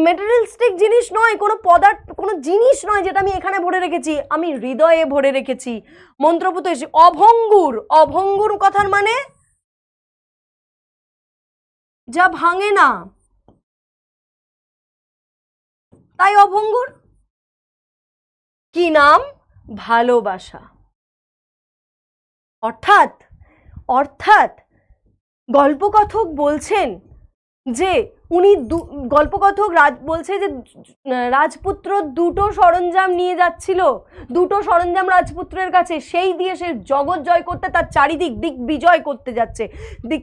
মেটেরিয়ালিস্টিক জিনিস নয়, কোনো পদার্থ, কোনো জিনিস নয় যেটা আমি এখানে ভরে রেখেছি, আমি হৃদয়ে ভরে রেখেছি। মন্ত্রপুত অসি, অভঙ্গুর। অভঙ্গুর কথার মানে যা ভাঙে না, তাই অভঙ্গুর। কি নাম? ভালোবাসা। অর্থাৎ অর্থাৎ গল্পকথক বলছেন যে উনি গল্পকথক বলছে যে রাজপুত্র দুটো সরঞ্জাম নিয়ে যাচ্ছিল, দুটো সরঞ্জাম রাজপুত্রের কাছে, সেই দিয়ে সে জগৎ জয় করতে, তার চারিদিক দিক বিজয় করতে যাচ্ছে।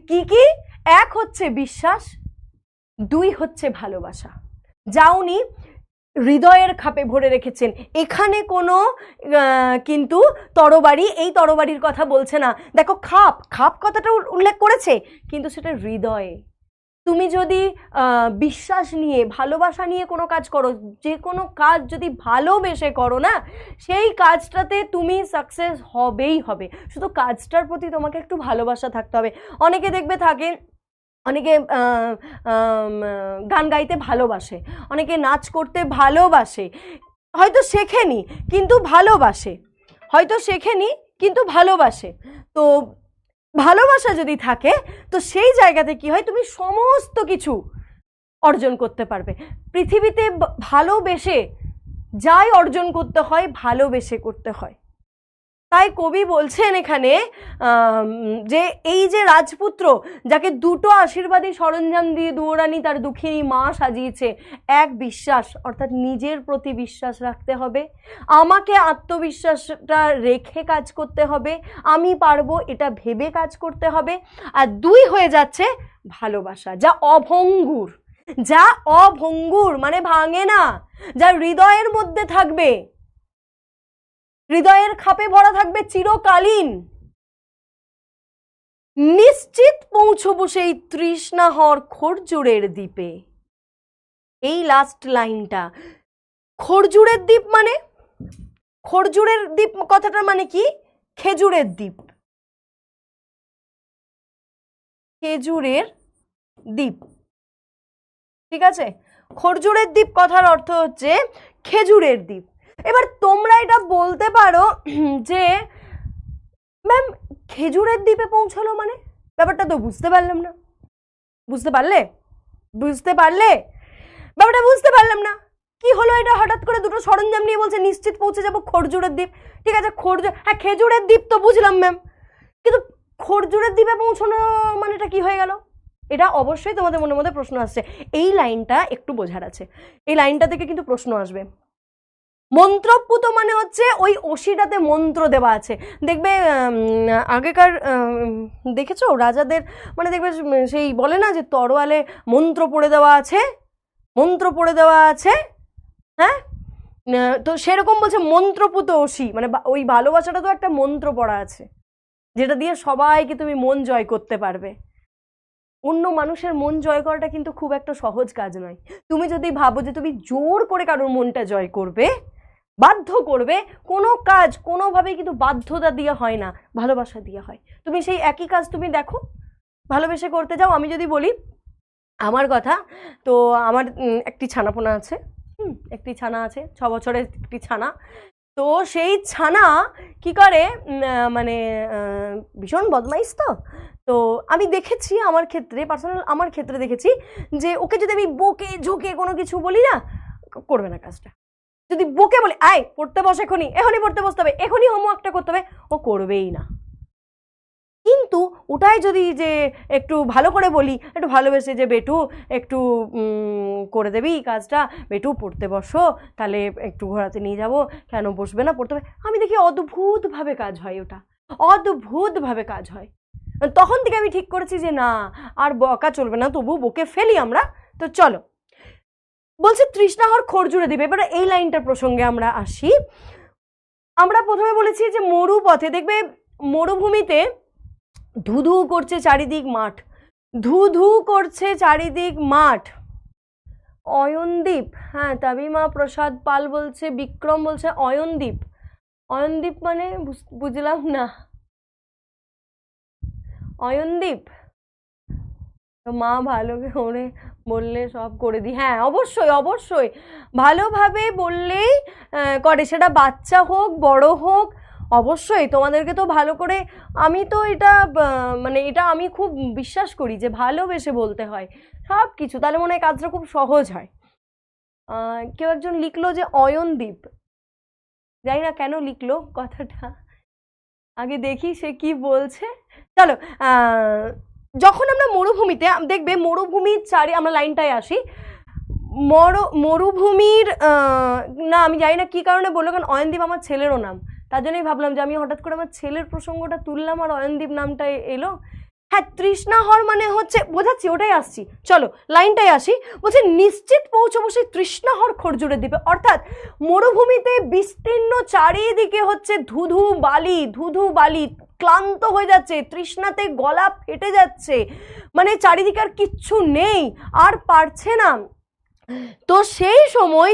কি কি? এক হচ্ছে বিশ্বাস, দুই হচ্ছে ভালোবাসা। যা উনি হৃদয়ের খাপে ভরে রেখেছেন। এখানে কোনো কিন্তু তরবারি, এই তরবারির কথা বলছে না। দেখো খাপ, খাপ কথাটা উল্লেখ করেছে, কিন্তু সেটা হৃদয়ে। তুমি যদি বিশ্বাস নিয়ে, ভালোবাসা নিয়ে কোনো কাজ করো, যে কোনো কাজ যদি ভালোবেসে করো না, সেই কাজটাতে তুমি সাকসেস হবেই হবে। শুধু কাজটার প্রতি তোমাকে একটু ভালোবাসা থাকতে হবে। অনেকে দেখবে থাকে, অনেকে গান গাইতে ভালোবাসে, অনেকে নাচ করতে ভালোবাসে, হয়তো শেখেনি কিন্তু ভালোবাসে, হয়তো শেখেনি কিন্তু ভালোবাসে। তো ভালোবাসা যদি থাকে তো সেই জায়গাতে কি হয়, তুমি সমস্ত কিছু অর্জন করতে পারবে। পৃথিবীতে ভালোবেসে যাই অর্জন করতে হয়, ভালোবেসে করতে হয়। তাই কবি বলছেন এখানে যে এই যে রাজপুত্র, যাকে দুটো আশীর্বাদী সরঞ্জাম দিয়ে দুয়োরানী তার দুঃখিনী মা সাজিয়েছে, এক বিশ্বাস, অর্থাৎ নিজের প্রতি বিশ্বাস রাখতে হবে, আমাকে আত্মবিশ্বাসটা রেখে কাজ করতে হবে, আমি পারবো এটা ভেবে কাজ করতে হবে, আর দুই হয়ে যাচ্ছে ভালোবাসা, যা অভঙ্গুর, যা অভঙ্গুর মানে ভাঙে না, যা হৃদয়ের মধ্যে থাকবে, হৃদয়ের খাপে ভরা থাকবে চিরকালীন। নিশ্চিত পৌঁছবো সেই তৃষ্ণাহর খরজুরের দ্বীপে। এই লাস্ট লাইনটা, খরজুরের দ্বীপ মানে, খরজুরের দ্বীপ কথাটা মানে কি, খেজুরের দ্বীপ, খেজুরের দ্বীপ, ঠিক আছে? খরজুরের দ্বীপ কথার অর্থ হচ্ছে খেজুরের দ্বীপ। এবার তোমরা এটা বলতে পারো যে ম্যাম খেজুরের দ্বীপে পৌঁছালো মানে, ব্যাপারটা তো বুঝতে পারলাম না। বুঝতে পারলে? বুঝতে পারলে? ব্যাপারটা বুঝতে পারলাম না, কি হলো এটা হঠাৎ করে দুটো সরঞ্জাম নিয়ে বলছে নিশ্চিত পৌঁছে যাবো খরজুরের দ্বীপ। ঠিক আছে, হ্যাঁ খেজুরের দ্বীপ তো বুঝলাম ম্যাম, কিন্তু খরজুরের দ্বীপে পৌঁছানো মানেটা কি হয়ে গেল? এটা অবশ্যই তোমাদের মনের মধ্যে প্রশ্ন আসছে। এই লাইনটা একটু বোঝার আছে, এই লাইনটা থেকে কিন্তু প্রশ্ন আসবে। মন্ত্রপুত মানে হচ্ছে ওই অসিটাতে মন্ত্র দেওয়া আছে। দেখবে আগেকার দেখেছো রাজাদের, মানে দেখবে সেই বলে না যে তরোয়ালে মন্ত্র পড়ে দেওয়া আছে, মন্ত্র পড়ে দেওয়া আছে, হ্যাঁ, তো সেরকম বলছে মন্ত্রপুত অসি, মানে ওই ভালোবাসাটা তো একটা মন্ত্র পড়া আছে, যেটা দিয়ে সবাইকে তুমি মন জয় করতে পারবে। অন্য মানুষের মন জয় করাটা কিন্তু খুব একটা সহজ কাজ নয়। তুমি যদি ভাবো যে তুমি জোর করে কারোর মনটা জয় করবে, বাধ্য করবে, কোনো কাজ কোনোভাবেই কিন্তু বাধ্যতা দিয়ে হয় না, ভালোবাসা দিয়ে হয়। তুমি সেই একই কাজ তুমি দেখো, ভালোবেসে করতে যাও। আমি যদি বলি আমার কথা, তো আমার একটি ছানাপোনা আছে, একটি ছানা আছে, 6 বছরের একটি ছানা। তো সেই ছানা কি করে, মানে ভীষণ বদমাইশ। তো আমি দেখেছি আমার ক্ষেত্রে, পার্সোনাল আমার ক্ষেত্রে দেখেছি যে ওকে যদি আমি বকে ঝোঁকে কোনো কিছু বলি না, করবে না কাজটা। যদি বকে বলি আয় পড়তে বস, এখনই পড়তে বসতে হবে, এখনই হোমওয়ার্কটা করতে হবে, ও করবেই না। কিন্তু ওটাই যদি যে একটু ভালো করে বলি, একটু ভালোবেসে যে বেটু একটু করে দেবি কাজটা, বেটু পড়তে বসো, তাহলে একটু ঘোরাতে নিয়ে যাবো, কেন বসবে না, পড়তে হবে, আমি দেখি অদ্ভুতভাবে কাজ হয়, ওটা অদ্ভুতভাবে কাজ হয়। তখন থেকে আমি ঠিক করেছি যে না আর বকা চলবে না, তবু বকে ফেলি আমরা। তো চলো, বলছে তৃষ্ণাহর খরজুরে দিবে। এবার এই লাইনটার প্রসঙ্গে আমরা আসি। আমরা প্রথমে বলেছি যে মরুপথে, দেখবে মরুভূমিতে ধুধু করছে চারিদিক মাঠ, ধুধু করছে চারিদিক মাঠ। অয়নদ্বীপ, হ্যাঁ তাবিমা প্রসাদ পাল বলছে, বিক্রম বলছে অয়নদ্বীপ। অয়নদ্বীপ মানে বুঝলাম না, অয়নদ্বীপ মা ভালো করে বললে সব করে দিই। হ্যাঁ অবশ্যই অবশ্যই, ভালোভাবে বললেই করে, সেটা বাচ্চা হোক বড় হোক, অবশ্যই তোমাদেরকে তো ভালো করে, আমি তো এটা মানে এটা আমি খুব বিশ্বাস করি যে ভালোবেসে বলতে হয় সব কিছু, তাহলে মনে হয় কাজটা খুব সহজ হয়। কেউ একজন লিখলো যে অয়নদ্বীপ, জানি না কেন লিখলো কথাটা, আগে দেখি সে কি বলছে। চলো, যখন আমরা মরুভূমিতে, দেখবে মরুভূমির আমরা লাইনটায় আসি, মরুভূমির না আমি জানি না কি কারণে বললো, কারণ অয়নদ্বীপ আমার ছেলেরও নাম, তার জন্যই ভাবলাম যে আমি হঠাৎ করে আমার ছেলের প্রসঙ্গটা তুললাম আর অয়নদ্বীপ নামটা এলো, হ্যাঁ, তৃষ্ণাহর মানে হচ্ছে, বোঝাচ্ছি, ওটাই আসছি, চলো লাইনটাই আসি। বলছে নিশ্চিত পৌঁছবো সেই তৃষ্ণাহর খরজুরের দ্বীপে, অর্থাৎ মরুভূমিতে বিস্তীর্ণ চারিদিকে হচ্ছে ধুধু বালি, ক্লান্ত হয়ে যাচ্ছে, তৃষ্ণাতে গলা ফেটে যাচ্ছে, মানে চারিদিকে আর কিচ্ছু নেই, আর পারছে না। তো সেই সময়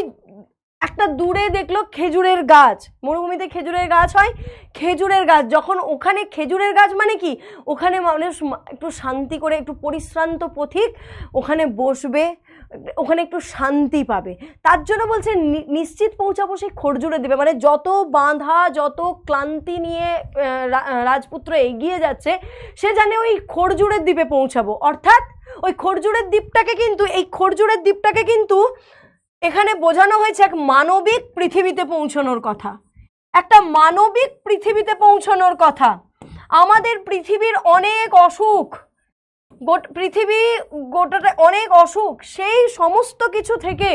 একটা দূরে দেখলো খেজুরের গাছ, মরুভূমিতে খেজুরের গাছ হয়, খেজুরের গাছ যখন, ওখানে খেজুরের গাছ মানে কি, ওখানে মানুষ একটু শান্তি করে, একটু পরিশ্রান্ত পথিক ওখানে বসবে, ওখানে একটু শান্তি পাবে, তার জন্য বলছে নিশ্চিত পৌঁছাবো সেই খরজুরে দেবে, মানে যত বাঁধা, যত ক্লান্তি নিয়ে রাজপুত্র এগিয়ে যাচ্ছে, সে জানে ওই খরজুরের দ্বীপে পৌঁছাবো, অর্থাৎ ওই খরজুরের দ্বীপটাকে কিন্তু, এই খরজুরের দ্বীপটাকে কিন্তু এখানে বোঝানো হয়েছে এক মানবিক পৃথিবীতে পৌঁছানোর কথা, একটা মানবিক পৃথিবীতে পৌঁছানোর কথা। আমাদের পৃথিবীর অনেক অসুখ, পৃথিবী গোটাটা অনেক অসুখ, সেই সমস্ত কিছু থেকে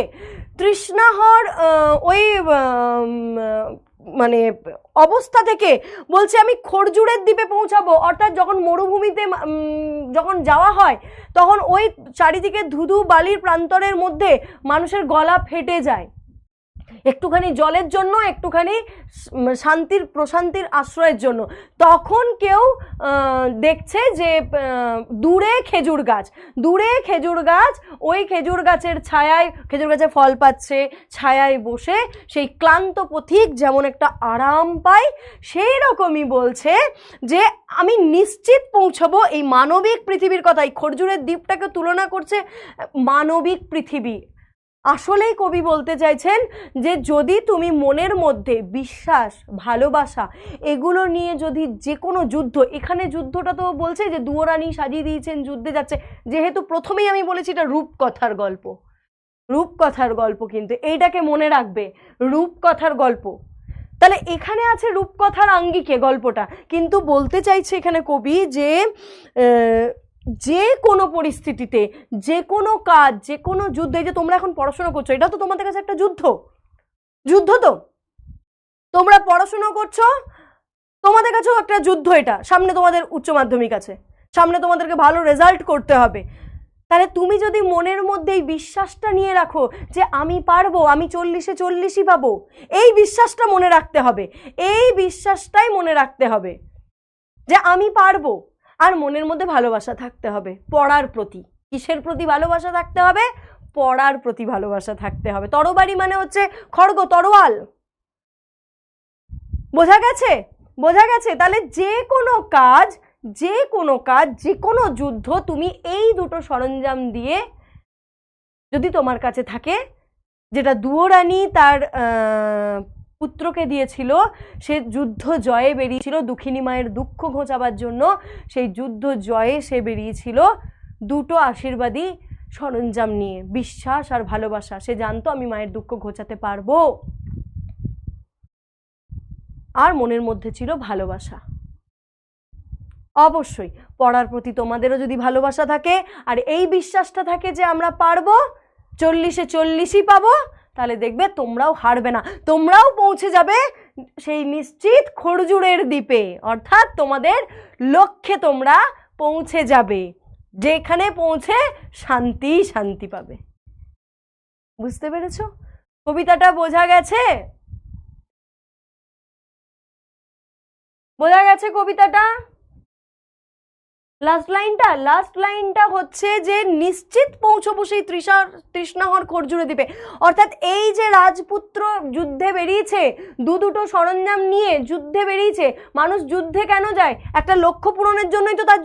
তৃষ্ণাহর ওই মানে অবস্থা থেকে বলছে আমি খরজুরের দ্বীপে পৌঁছাবো, অর্থাৎ যখন মরুভূমিতে যখন যাওয়া হয় তখন ওই চারিদিকে ধুধু বালির প্রান্তরের মধ্যে মানুষের গলা ফেটে যায়, একটুখানি জলের জন্য, একটুখানি শান্তির প্রশান্তির আশ্রয়ের জন্য, তখন কেউ দেখছে যে দূরে খেজুর গাছ, ওই খেজুর গাছের ছায়ায়, খেজুর গাছে ফল পাচ্ছে, ছায়ায় বসে সেই ক্লান্ত পথিক যেমন একটা আরাম পায়, সেই রকমই বলছে যে আমি নিশ্চিত পৌঁছাবো এই মানবিক পৃথিবীর কথা। এই খরজুরের দ্বীপটাকে তুলনা করছে মানবিক পৃথিবী। আসলেই কবি বলতে চাইছেন যে যদি তুমি মনের মধ্যে বিশ্বাস, ভালোবাসা এগুলো নিয়ে যদি যে কোনো যুদ্ধ, এখানে যুদ্ধটা তো বলছে যে দুয়োরানী সাজিয়ে দিয়েছেন, যুদ্ধে যাচ্ছে, যেহেতু প্রথমেই আমি বলেছি এটা রূপকথার গল্প, কিন্তু এইটাকে মনে রাখবে, রূপকথার গল্প, তাহলে এখানে আছে রূপকথার আঙ্গিকে গল্পটা, কিন্তু বলতে চাইছে এখানে কবি যে যে কোনো পরিস্থিতিতে, যে কোনো কাজ, যে কোনো যুদ্ধে, যে তোমরা এখন পড়াশোনা করছো, এটা তো তোমাদের কাছে একটা যুদ্ধ তো তোমরা পড়াশোনা করছো, তোমাদের কাছেও একটা যুদ্ধ, এটা সামনে তোমাদের উচ্চ মাধ্যমিক আছে, সামনে তোমাদেরকে ভালো রেজাল্ট করতে হবে, তাহলে তুমি যদি মনের মধ্যে এই বিশ্বাসটা নিয়ে রাখো যে আমি পারবো, আমি 40-এ 40ই পাবো, এই বিশ্বাসটা মনে রাখতে হবে, এই বিশ্বাসটাই মনে রাখতে হবে যে আমি পারবো। আর মনের মধ্যে ভালোবাসা থাকতে হবে পড়ার প্রতি। কিসের প্রতি ভালোবাসা থাকতে হবে? পড়ার প্রতি ভালোবাসা থাকতে হবে। তরবারি মানে হচ্ছে খড়গ, তরোয়াল, বোঝা গেছে? তাহলে যে কোনো কাজ, যে কোনো যুদ্ধ তুমি এই দুটো সরঞ্জাম দিয়ে যদি তোমার কাছে থাকে, যেটা দুয়োরানী তার পুত্রকে দিয়েছিল, সে যুদ্ধ জয়ে বেরিয়েছিল দুঃখিনী মায়ের দুঃখ ঘোচাবার জন্য, সেই যুদ্ধ জয়ে সে বেরিয়েছিল দুটো আশীর্বাদী সরঞ্জাম নিয়ে, বিশ্বাস আর ভালোবাসা। সে জানতো আমি মায়ের দুঃখ ঘোচাতে পারবো, আর মনের মধ্যে ছিল ভালোবাসা। অবশ্যই পড়ার প্রতি তোমাদেরও যদি ভালোবাসা থাকে আর এই বিশ্বাসটা থাকে যে আমরা পারবো, 40-এ 40ই পাবো, তাহলে দেখবে তোমরাও হারবে না, তোমরাও পৌঁছে যাবে সেই নিশ্চিত খরজুরের দ্বীপে, অর্থাৎ তোমাদের লক্ষ্যে তোমরা পৌঁছে যাবে, যেখানে পৌঁছে শান্তি পাবে। বুঝতে পেরেছো? কবিতাটা বোঝা গেছে? কবিতাটা লাস্ট লাইনটা হচ্ছে যে নিশ্চিত পৌঁছবো সেই তৃষ্ণাহর খরজুরে দ্বীপে, অর্থাৎ এই যে রাজপুত্র যুদ্ধে বেরিয়েছে, দুটো সরঞ্জাম নিয়ে যুদ্ধে বেরিয়েছে, মানুষ যুদ্ধে কেন যায়? একটা লক্ষ্য পূরণের জন্যই তো তার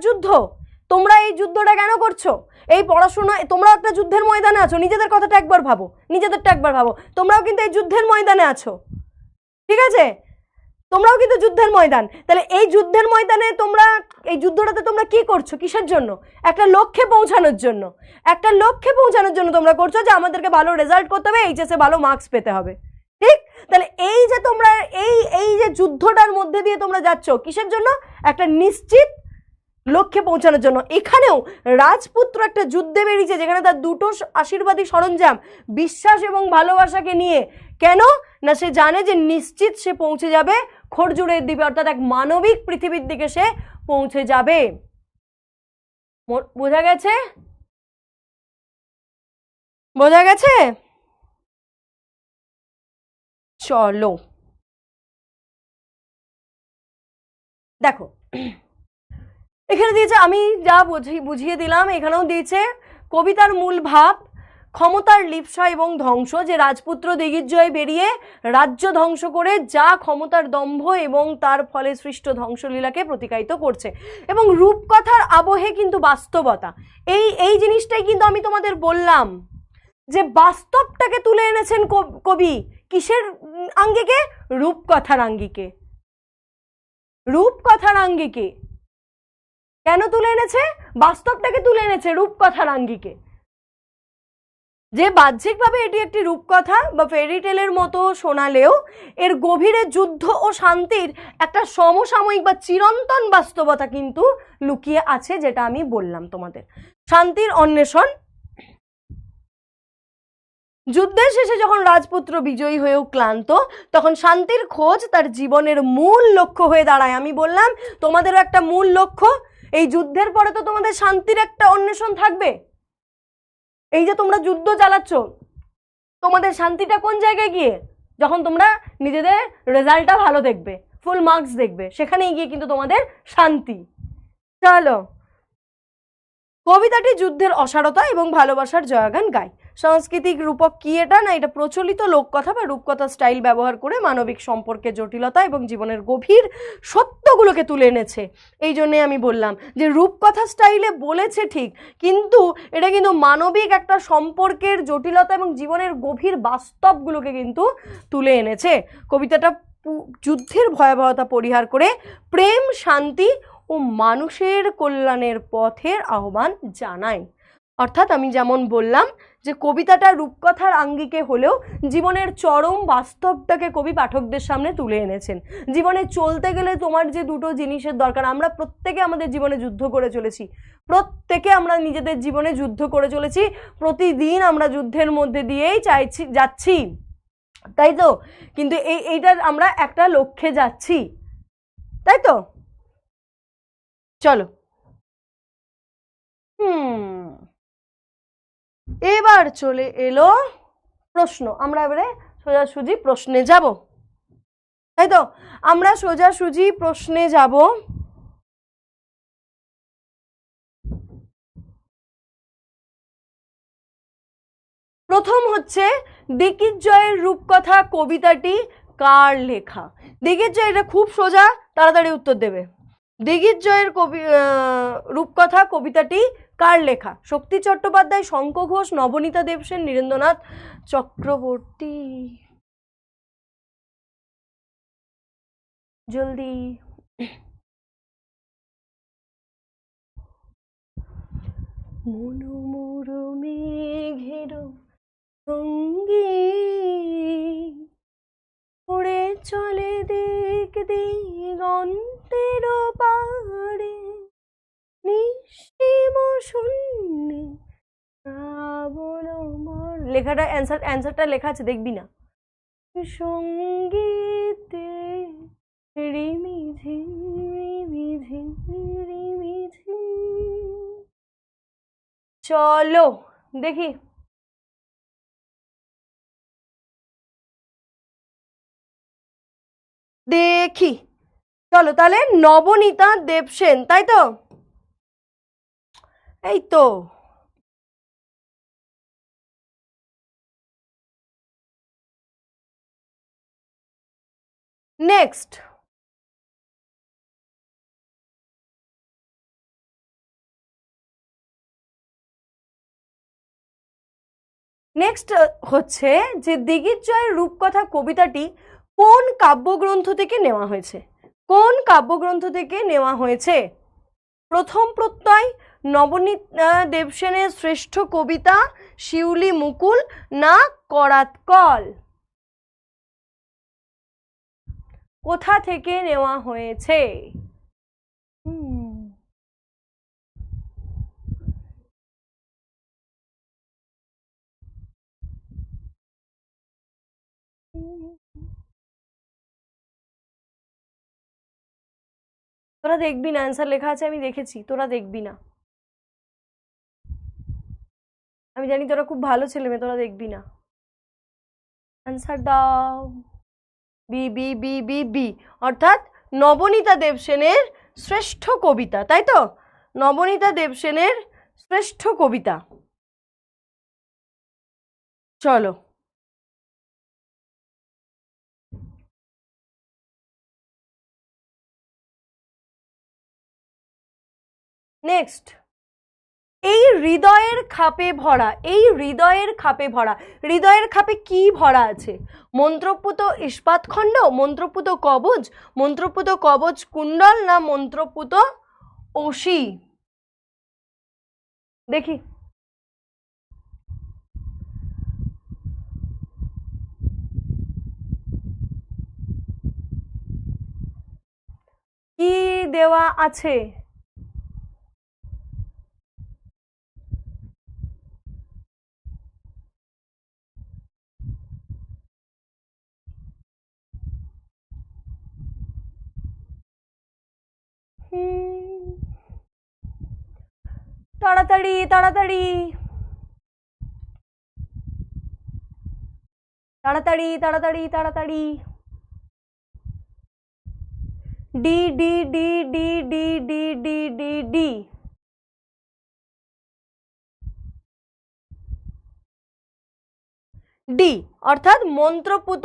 যুদ্ধ, তোমরা এই যুদ্ধটা কেন করছো? এই পড়াশোনা, তোমরা একটা যুদ্ধের ময়দানে আছো, নিজেদের কথাটা একবার ভাবো, নিজেদেরটা একবার ভাবো, তোমরাও কিন্তু এই যুদ্ধের ময়দানে আছো, ঠিক আছে? তোমরাও কিন্তু যুদ্ধের ময়দান। তাহলে এই যুদ্ধের ময়দানে তোমরা, এই যুদ্ধটাতে তোমরা কি করছো? কিসের জন্য? একটা লক্ষ্যে পৌঁছানোর জন্য তোমরা করছো যে আমাদেরকে ভালো রেজাল্ট করতে হবে, এইচএসে ভালো মার্কস পেতে হবে, ঠিক? তাহলে এই যে তোমরা এই যে যুদ্ধটার মধ্যে দিয়ে তোমরা যাচ্ছ, কিসের জন্য? একটা নিশ্চিত লক্ষ্যে পৌঁছানোর জন্য। এখানেও রাজপুত্র একটা যুদ্ধে বেরিয়েছে যেখানে তার দুটো আশীর্বাদী সরঞ্জাম, বিশ্বাস এবং ভালোবাসাকে নিয়ে। কেন না? সে জানে যে নিশ্চিত সে পৌঁছে যাবে খরজুরের দ্বীপে, অর্থাৎ এক মানবিক পৃথিবীর দিকে সে পৌঁছে যাবে। বোঝা গেছে? বোঝা গেছে? চলো দেখো, এখানে দিয়েছে, আমি যা বুঝিয়ে দিলাম এখানেও দিয়েছে কবিতার মূল ভাব ক্ষমতার লিপ্সা এবং ধ্বংস, যে রাজপুত্র দিগ্বিজয় বেরিয়ে রাজ্য ধ্বংস করে যা ক্ষমতার দম্ভ এবং তার ফলে সৃষ্ট ধ্বংসলীলাকে প্রতিকায়িত করছে, এবং রূপকথার আবহে কিন্তু বাস্তবতা, এই জিনিসটাই কিন্তু আমি তোমাদের বললাম যে বাস্তবটাকে তুলে এনেছেন কবি কিসের আঙ্গিকে? রূপকথার আঙ্গিকে। রূপকথার আঙ্গিকে কেন তুলে এনেছে? বাস্তবটাকে তুলে এনেছে রূপকথার আঙ্গিকে। যে বাহ্যিকভাবে এটি একটি রূপকথা বা ফেরি টেলের মতো শোনালেও এর গভীরে যুদ্ধ ও শান্তির একটা সমসাময়িক বা চিরন্তন বাস্তবতা কিন্তু লুকিয়ে আছে, যেটা আমি বললাম তোমাদের। শান্তির অন্বেষণ, যুদ্ধের শেষে যখন রাজপুত্র বিজয়ী হয়েও ক্লান্ত, তখন শান্তির খোঁজ তার জীবনের মূল লক্ষ্য হয়ে দাঁড়ায়। আমি বললাম তোমাদেরও একটা মূল লক্ষ্য, এই যুদ্ধের পরে তো তোমাদের শান্তির একটা অন্বেষণ থাকবে। এই যে তোমরা যুদ্ধ চালাচ্ছ, তোমাদের শান্তিটা কোন জায়গায় গিয়ে? যখন তোমরা নিজেদের রেজাল্টটা ভালো দেখবে, ফুল মার্কস দেখবে, সেখানেই গিয়ে কিন্তু তোমাদের শান্তি। চলো, কবিতাটি যুদ্ধের অসারতা এবং ভালোবাসার জয়গান গায়। সাংস্কৃতিক রূপক কি এটা? না, এটা প্রচলিত লোককথা বা রূপকথা স্টাইল ব্যবহার করে মানবিক সম্পর্কের জটিলতা এবং জীবনের গভীর সত্যগুলোকে তুলে এনেছে। এই জন্যে আমি বললাম যে রূপকথা স্টাইলে বলেছে ঠিক, কিন্তু এটা কিন্তু মানবিক একটা সম্পর্কের জটিলতা এবং জীবনের গভীর বাস্তবগুলোকে কিন্তু তুলে এনেছে। কবিতাটা যুদ্ধের ভয়াবহতা পরিহার করে প্রেম, শান্তি ও মানুষের কল্যাণের পথের আহ্বান জানায়। অর্থাৎ আমি যেমন বললাম যে কবিতাটা রূপকথার আঙ্গিকে হলেও জীবনের চরম বাস্তবটাকে কবি পাঠকদের সামনে তুলে এনেছেন। জীবনে চলতে গেলে তোমার যে দুটো জিনিসের দরকার, আমরা প্রত্যেকে আমাদের জীবনে যুদ্ধ করে চলেছি, প্রত্যেকে আমরা নিজেদের জীবনে যুদ্ধ করে চলেছি, প্রতিদিন আমরা যুদ্ধের মধ্যে দিয়েই যাচ্ছি, তাই তো? কিন্তু এইটার আমরা একটা লক্ষ্যে যাচ্ছি, তাই তো? চলো, এবার চলে এলো প্রশ্ন। আমরা এবারে সোজাসুজি প্রশ্নে যাব, তাই তো? আমরা সোজাসুজি প্রশ্নে যাব। প্রথম হচ্ছে দিগ্বিজয়ের রূপকথা কবিতাটি কার লেখা? দিগ্বিজয়, এটা খুব সোজা, তাড়াতাড়ি উত্তর দেবে। দিগ্বিজয়ের রূপকথা কবিতাটি কার লেখা? শক্তি চট্টোপাধ্যায়, শঙ্খ ঘোষ, নবনীতা দেবসেন, নীরেন্দ্রনাথ চক্রবর্তী? জলদি। মনোমোর মেঘের সঙ্গী উড়ে চলে দিক দিগন্তের পাড়ে, নিশ্চিম শূন্যে শ্রাবণমর। লেখাটা অ্যান্সারটা লেখা আছে, দেখবি না? সঙ্গীতে রিমিঝিম রিমিঝিম রিমিঝিম। চলো দেখি, দেখি। চলো তাহলে নবনীতা দেবসেন, তাই তো? এই তো। নেক্সট, নেক্সট হচ্ছে যে দিগ্বিজয়ের রূপকথা কবিতাটি কোন কাব্যগ্রন্থ থেকে নেওয়া হয়েছে? কোন কাব্যগ্রন্থ থেকে নেওয়া হয়েছে? প্রথম প্রত্যয়, নবনীতা দেবসেনের শ্রেষ্ঠ কবিতা, শিউলি মুকুল, না করাতকল? কোথা থেকে নেওয়া হয়েছে? তোরা দেখবি না, অ্যান্সার লেখা আছে আমি দেখেছি, তোরা দেখবি না। আমি জানি তোরা খুব ভালো ছেলে মেয়ে, তোরা দেখবি না। অ্যান্সার দাও। B B B B B, অর্থাৎ নবনীতা দেবসেনের শ্রেষ্ঠ কবিতা, তাই তো? নবনীতা দেবসেনের শ্রেষ্ঠ কবিতা। চলো নেক্সট। এই হৃদয়ের খাপে ভরা, এই হৃদয়ের খাপে ভরা, হৃদয়ের খাপে কি ভরা আছে? মন্ত্রপুত ইস্পাত খণ্ড, মন্ত্রপুত কবচ, মন্ত্রপুত কবচ কুণ্ডল, না মন্ত্রপুত অসি? দেখি। কি দেওয়া আছে? তাড়াতাড়ি তাড়াতাড়ি তাড়াতাড়ি তাড়াতাড়ি তাড়াতাড়ি। D D D D D D D D D. D অর্থাৎ মন্ত্রপুত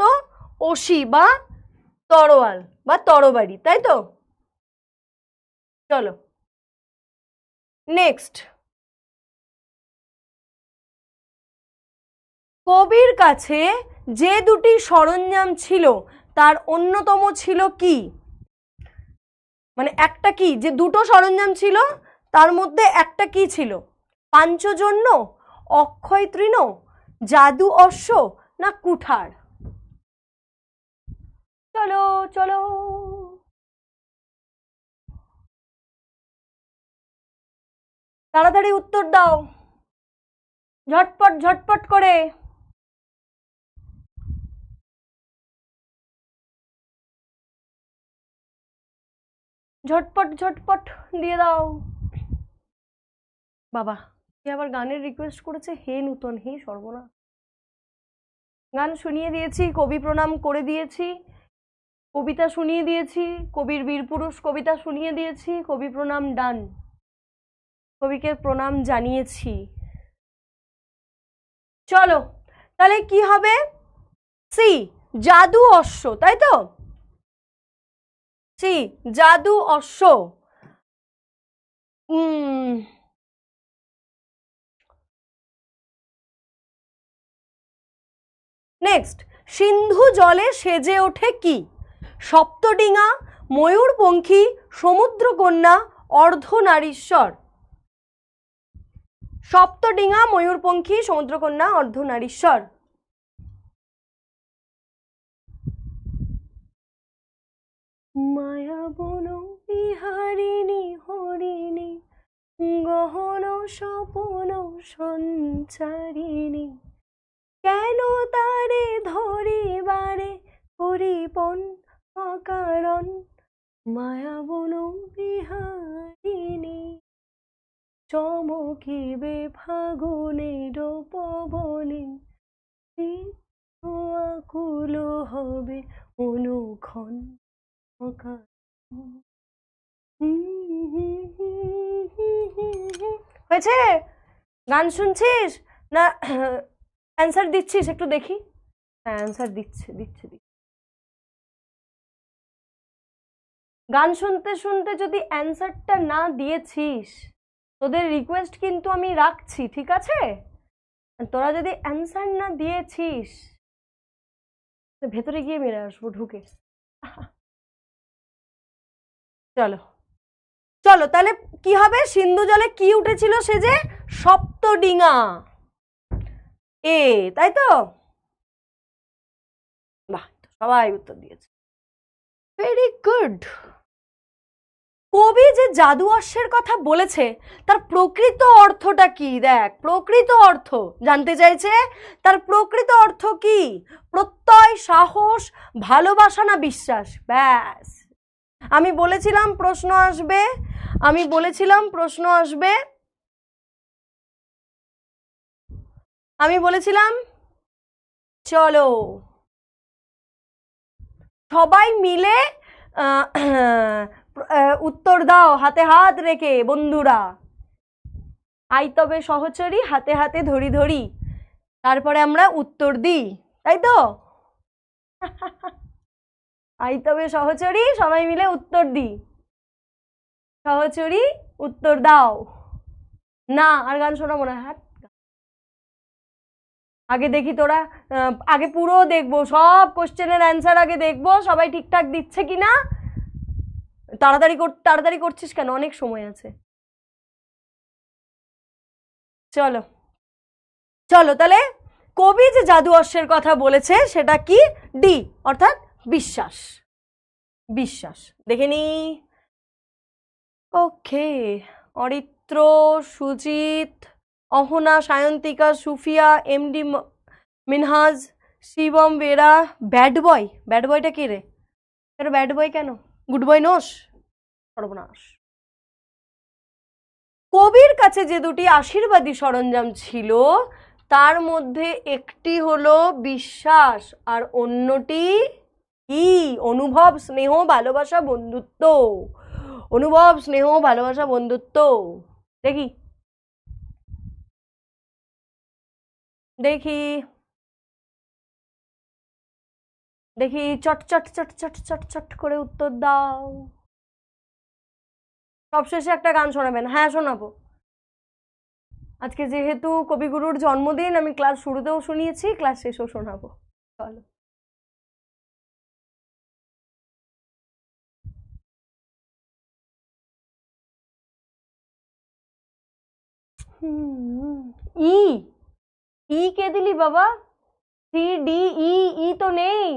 অসি বা তরোয়াল বা তরবারি, তাই তো? চলো নেক্সট। কবির কাছে যে দুটি সরঞ্জাম ছিল তার অন্যতম ছিল কি? মানে একটা কি, যে দুটো সরঞ্জাম ছিল তার মধ্যে একটা কি ছিল? পাঞ্চজন্য, অক্ষয় তৃণ, জাদু অশ্ব, না কুঠার? চলো চলো তাড়াতাড়ি উত্তর দাও, ঝটপট ঝটপট করে। ঝটপট ঝটপট দিয়ে দাও। বাবা, সে আবার গানের রিকোয়েস্ট করেছে, হে নূতন, হে সর্বনাশ। গান শুনিয়ে দিয়েছি, কবি প্রণাম করে দিয়েছি, কবিতা শুনিয়ে দিয়েছি, কবির বীরপুরুষ কবিতা শুনিয়ে দিয়েছি, কবি প্রণাম ডান, কবিকে প্রণাম জানিয়েছি। চলো তাহলে কি হবে? সি জাদু অশ্ব, তাই তো? সি জাদু অশ্ব। নেক্সট, সিন্ধু জলে সেজে ওঠে কি? সপ্তডিঙা, ময়ূরপঙ্খী, সমুদ্রকন্যা, অর্ধনারীশ্বর। সপ্তডিঙা, ময়ূরপঙ্খী, সমুদ্রকন্যা, অর্ধনারীশ্বর। মায়াবন বিহারিণী হরিণী, গহন স্বপন সঞ্চারিণী, কেন তারে ধরিবারে করিপন অকারণ, মায়াবন বিহারিণী। চমকিবে ফাগুনের পবনে, আকুল হবে অনুক্ষণ। হয়েছে? গান শুনছিস না অ্যান্সার দিচ্ছিস? একটু দেখি। হ্যাঁ অ্যান্সার দিচ্ছে দিচ্ছে। গান শুনতে শুনতে যদি অ্যান্সারটা না দিয়েছিস, তোদের রিকোয়েস্ট কিন্তু আমি রাখছি, ঠিক আছে? তোরা যদি অ্যান্সার না দিয়েছিস, ভেতরে গিয়ে মেরে আসবো ঢুকে। চলো চলো তাহলে কি হবে? সিন্ধু জলে কি উঠেছিল সে যে? সপ্তডিঙা। এ, তাই তো? বাহ, সবাই উত্তর দিয়েছে, ভেরি গুড। কবি যে জাদু অশ্বের কথা বলেছে তার প্রকৃত অর্থটা কি? দেখ, প্রকৃত অর্থ জানতে চাইছে। তার প্রকৃত অর্থ কি? প্রত্যয়, সাহস, ভালোবাসা, না বিশ্বাস? ব্যাস, আমি বলেছিলাম প্রশ্ন আসবে, আমি বলেছিলাম প্রশ্ন আসবে, আমি বলেছিলাম। চলো সবাই মিলে উত্তর দাও হাতে হাত রেখে বন্ধুরা। আই তবে সহচরী, হাতে হাতে ধরি ধরি, তারপরে আমরা উত্তর দিই, তাই তো? আই তবে সহচরী, সবাই মিলে উত্তর দিই। সহচরী উত্তর দাও। না আর গান শোনাবো না। হ্যাঁ আগে দেখি তোরা, আগে পুরো দেখবো, সব কোশ্চেনের অ্যান্সার আগে দেখবো সবাই ঠিকঠাক দিচ্ছে কিনা। তাড়াতাড়ি করছিস কেন? অনেক সময় আছে। চলো চলো তাহলে কবি যে জাদু অশ্বের কথা বলেছে সেটা কি? ডি, অর্থাৎ বিশ্বাস। বিশ্বাস দেখে নি। Okay, Aritra, Sujit, Ahana, Sayantika, Sufiya, MD Minhaj, Shivam, Bera. Bad boy? Bad বয়টা কে রে? এটা ব্যাড বয় কেন? Good boy knows? সর্বনাশ। কবির কাছে যে দুটি আশীর্বাদী সরঞ্জাম ছিল তার মধ্যে একটি হলো বিশ্বাস আর অন্যটি কি? অনুভব, স্নেহ, ভালোবাসা, বন্ধুত্ব। অনুভব, স্নেহ, ভালোবাসা, বন্ধুত্ব। দেখি দেখি দেখি, চট চট চট চট চট চট করে উত্তর দাও। সবশেষে একটা গান শোনাবেন? হ্যাঁ শোনাবো। আজকে যেহেতু কবিগুরুর জন্মদিন, আমি ক্লাস শুরুতেও শুনিয়েছি, ক্লাস শেষেও শোনাবো। চলো ই, ই কে দিলি বাবা? সি ডি ই, ই তো নেই।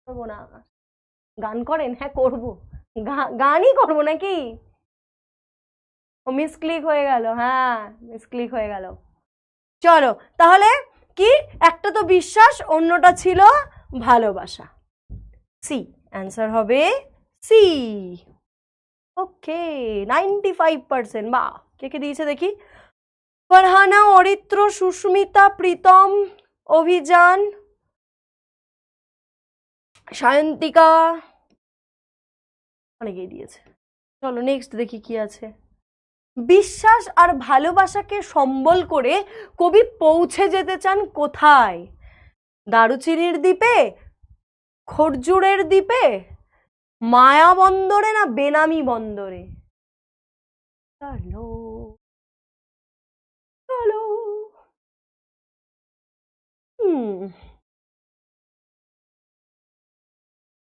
করবো না। গান করেন? হ্যাঁ করবো, গানই করবো নাকি? ও মিসক্লিক হয়ে গেল, হ্যাঁ মিসক্লিক হয়ে গেল। চলো তাহলে কি, একটা তো বিশ্বাস, অন্যটা ছিল ভালোবাসা। সি, অ্যান্সার হবে সি। ওকে 95%। বা কে কে দিয়েছে দেখি? ফারহানা, অরিত্র, সুস্মিতা, প্রীতম, অভিযান, সায়ন্তিকা, অনেকেই দিয়েছে। চলো নেক্সট দেখি কি আছে। বিশ্বাস আর ভালোবাসাকে সম্বল করে কবি পৌঁছে যেতে চান কোথায়? দারুচিনির দ্বীপে, খরজুরের দ্বীপে, মায়া বন্দরে, না বেনামি বন্দরে? চলো চলো।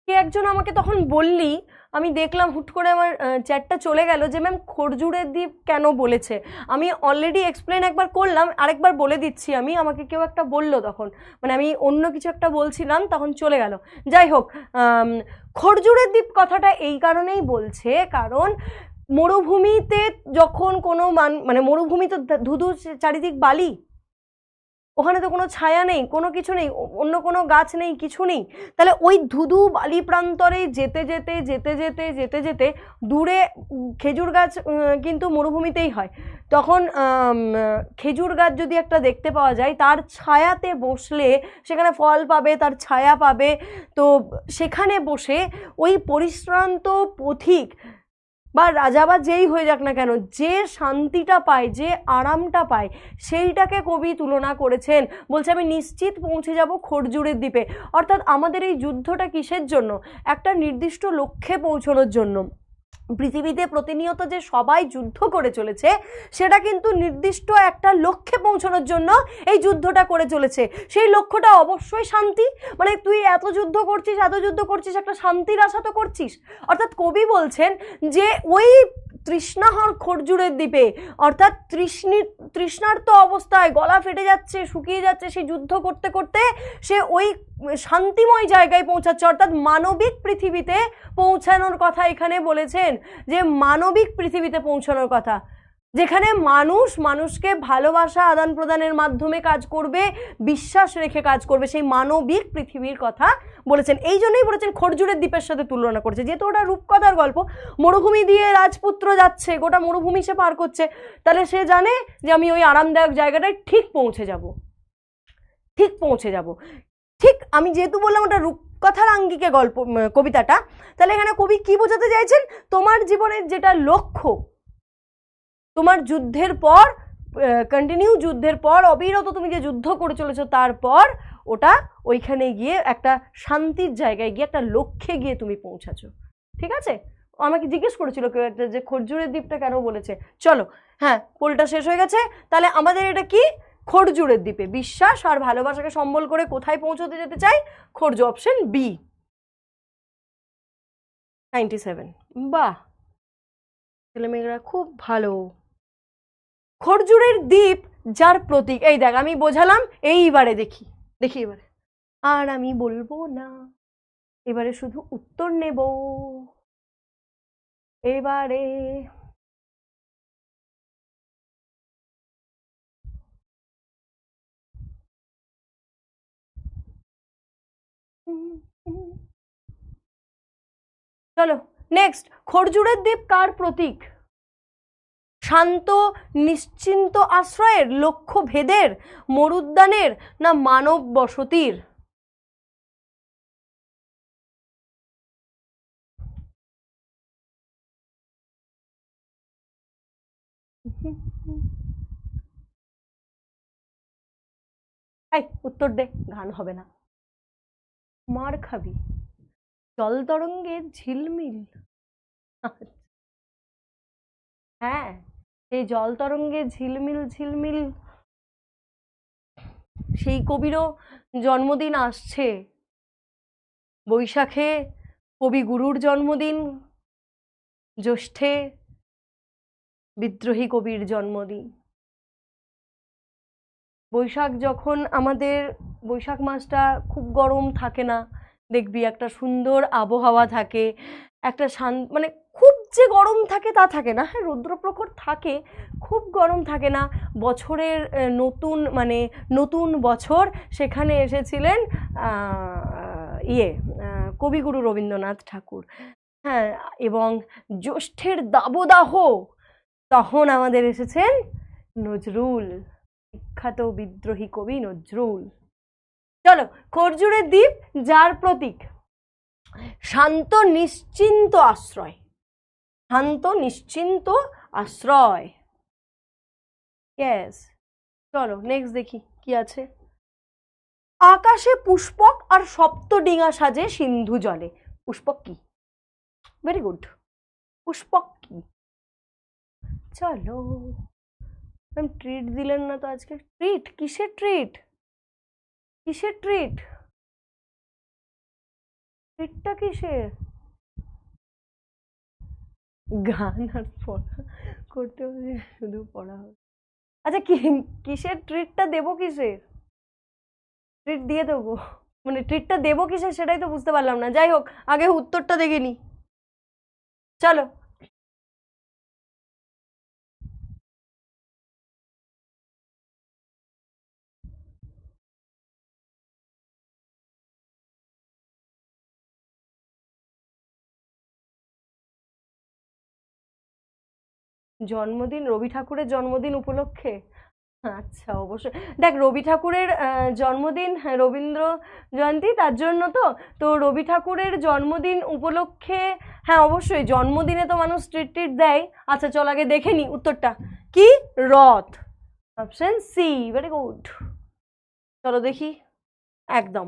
কে একজন আমাকে তখন বললি, আমি দেখলাম হুট করে আমার চ্যাটটা চলে গেল, যে ম্যাম খরজুরের দ্বীপ কেন বলেছে। আমি অলরেডি এক্সপ্লেন একবার করলাম, আরেকবার বলে দিচ্ছি আমি। আমাকে কেউ একটা বললো তখন, মানে আমি অন্য কিছু একটা বলছিলাম তখন চলে গেল। যাই হোক, খরজুরের দ্বীপ কথাটা এই কারণেই বলছে, কারণ মরুভূমিতে যখন কোনো মানে মরুভূমি তো ধুধু চারিদিক বালি, ওখানে তো কোনো ছায়া নেই, কোনো কিছু নেই, অন্য কোনো গাছ নেই, কিছু নেই। তাহলে ওই ধুধু বালি প্রান্তরে যেতে যেতে যেতে যেতে যেতে যেতে দূরে খেজুর গাছ কিন্তু মরুভূমিতেই হয়, তখন খেজুর গাছ যদি একটা দেখতে পাওয়া যায়, তার ছায়াতে বসলে সেখানে ফল পাবে, তার ছায়া পাবে। তো সেখানে বসে ওই পরিশ্রান্ত পথিক বা রাজা বা যেই হয়ে যাক না কেন, যে শান্তিটা পায়, যে আরামটা পায়, সেইটাকে কবি তুলনা করেছেন। বলছে আমি নিশ্চিত পৌঁছে যাব খরজুরের দ্বীপে। অর্থাৎ আমাদের এই যুদ্ধটা কিসের জন্য? একটা নির্দিষ্ট লক্ষ্যে পৌঁছানোর জন্য। পৃথিবীতে প্রতিনিয়ত যে সবাই যুদ্ধ করে চলেছে, সেটা কিন্তু নির্দিষ্ট একটা লক্ষ্যে পৌঁছানোর জন্য এই যুদ্ধটা করে চলেছে। সেই লক্ষ্যটা অবশ্যই শান্তি। মানে তুই এত যুদ্ধ করছিস, একটা শান্তির আশা তো করছিস। অর্থাৎ কবি বলছেন যে ওই তৃষ্ণাহর খরজুরের দ্বীপে, অর্থাৎ তৃষ্ণার্ত অবস্থায় গলা ফেটে যাচ্ছে, শুকিয়ে যাচ্ছে, সেই যুদ্ধ করতে করতে সে ওই শান্তিময় জায়গায় পৌঁছাচ্ছে। অর্থাৎ মানবিক পৃথিবীতে পৌঁছানোর কথা এখানে বলেছেন, যে মানবিক পৃথিবীতে পৌঁছানোর কথা। যেখানে মানুষ মানুষকে ভালোবাসা আদান প্রদানের মাধ্যমে কাজ করবে, বিশ্বাস রেখে কাজ করবে, সেই মানবিক পৃথিবীর কথা বলেছেন। এই জন্যই বলেছেন খরজুরের দ্বীপের সাথে তুলনা করেছে, যেহেতু ওটা রূপকথার গল্প, মরুভূমি দিয়ে রাজপুত্র যাচ্ছে, গোটা মরুভূমি সে পার করছে, তাহলে সে জানে যে আমি ওই আরামদায়ক জায়গাটায় ঠিক পৌঁছে যাব, ঠিক পৌঁছে যাব। ঠিক আমি যেহেতু বললাম ওটা রূপকথার আঙ্গিকে গল্প কবিতাটা, তাহলে এখানে কবি কি বোঝাতে চাইছেন, তোমার জীবনের যেটা লক্ষ্য, তোমার যুদ্ধের পর কন্টিনিউ যুদ্ধের পর অবিরত তুমি যে যুদ্ধ করে চলেছো, তারপর ওটা ওইখানে গিয়ে একটা শান্তির জায়গায় গিয়ে একটা লক্ষ্যে গিয়ে তুমি পৌঁছাছো। ঠিক আছে, আমাকে জিজ্ঞেস করেছিল কেউ একটা যে খরজুরের দ্বীপটা কেন বলেছে। চলো, হ্যাঁ, পোলটা শেষ হয়ে গেছে। তাহলে আমাদের এটা কি, খরজুরের দ্বীপে বিশ্বাস আর ভালোবাসাকে সম্বল করে কোথায় পৌঁছতে যেতে চাই, খরজ, অপশন বি 97। বাহ, ছেলেমেয়েরা খুব ভালো। খরজুরের দ্বীপ যার প্রতীক, এই দেখ আমি বোঝালাম, এইবারে দেখি দেখি এবারে আর আমি বলবো না, এবারে শুধু উত্তর নেব। এবারে চলো নেক্সট, খরজুরের দ্বীপ কার প্রতীক? শান্ত নিশ্চিন্ত আশ্রয়ের, লক্ষ্য ভেদের, মরুদ্যানের, না মানব বসতির? এই উত্তর দে, গান হবে না, মার খাবি। জল তরঙ্গে ঝিলমিল, হ্যাঁ, এই জল তরঙ্গে ঝিলমিল ঝিলমিল, সেই কবিরও জন্মদিন আসছে, বৈশাখে কবিগুরুর জন্মদিন, জ্যৈষ্ঠে বিদ্রোহী কবির জন্মদিন। বৈশাখ যখন আমাদের, বৈশাখ মাসটা খুব গরম থাকে না, দেখবি একটা সুন্দর আবহাওয়া থাকে, একটা মানে খুব যে গরম থাকে তা থাকে না, হ্যাঁ রৌদ্রপ্রখর থাকে, খুব গরম থাকে না। বছরের নতুন মানে নতুন বছর, সেখানে এসেছিলেন কবিগুরু রবীন্দ্রনাথ ঠাকুর, হ্যাঁ, এবং জ্যৈষ্ঠের দাবদাহ, তখন আমাদের এসেছেন নজরুল, বিখ্যাত বিদ্রোহী কবি নজরুল। চলো, খরজুরের দ্বীপ যার প্রতীক, শান্ত নিশ্চিন্ত আশ্রয়, শান্ত নিশ্চিন্ত আশ্রয়, ইয়েস। চলো নেক্সট দেখি কি আছে। আকাশে পুষ্পক আর সপ্তডিঙা সাজে সিন্ধু জলে, পুষ্পক কি? ভেরি গুড, পুষ্পক কি? চলো, ম্যাম ট্রিট দিলেন না তো আজকে, ট্রিট কিসের ট্রিট, কিসের ট্রিট, ট্রিটটা কিসের? গান আর পড়া করতে হবে, শুধু পড়া হবে। আচ্ছা কিসের ট্রিটটা দেবো, কিসের ট্রিট দিয়ে দেবো, মানে ট্রিটটা দেবো কিসের সেটাই তো বুঝতে পারলাম না। যাই হোক, আগে উত্তরটা দেখে নি। চলো, জন্মদিন, রবি ঠাকুরের জন্মদিন উপলক্ষে, আচ্ছা অবশ্যই। দেখ রবি ঠাকুরের জন্মদিন, হ্যাঁ রবীন্দ্র জয়ন্তী, তার জন্য তো, তো রবি ঠাকুরের জন্মদিন উপলক্ষে, হ্যাঁ অবশ্যই জন্মদিনে তো মানুষ ট্রিট ট্রিট দেয়। আচ্ছা চল আগে দেখে নি উত্তরটা কি, রথ, অপশন সি, ভেরি গুড। চলো দেখি, একদম।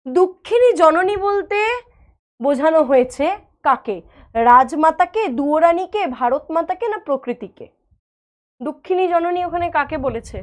দুঃখিনী জননী বলতে বোঝানো হয়েছে কাকে, রাজমাতাকে, দুয়োরানীকে, ভারত মাতাকে, না প্রকৃতিকে? দুঃখিনী জননী ওখানে কাকে বলেছে?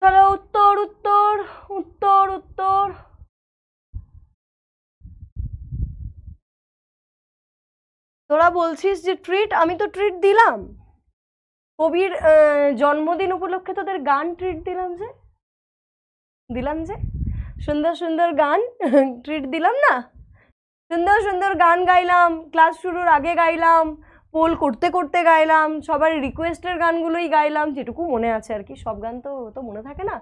চলো উত্তর উত্তর উত্তর উত্তর তোরা বলছিস যে ট্রিট, আমি তো ট্রিট দিলাম। কবির জন্মদিন উপলক্ষে তোদের গান ট্রিট দিলাম যে, সুন্দর সুন্দর গান ট্রিট দিলাম না? সুন্দর সুন্দর গান গাইলাম, ক্লাস শুরুর আগে গাইলাম, পোল করতে করতে গাইলাম, সবার রিকোয়েস্টের গানগুলোই গাইলাম, যেটুকু মনে আছে আর কি। সব গান তো তো মনে থাকে না,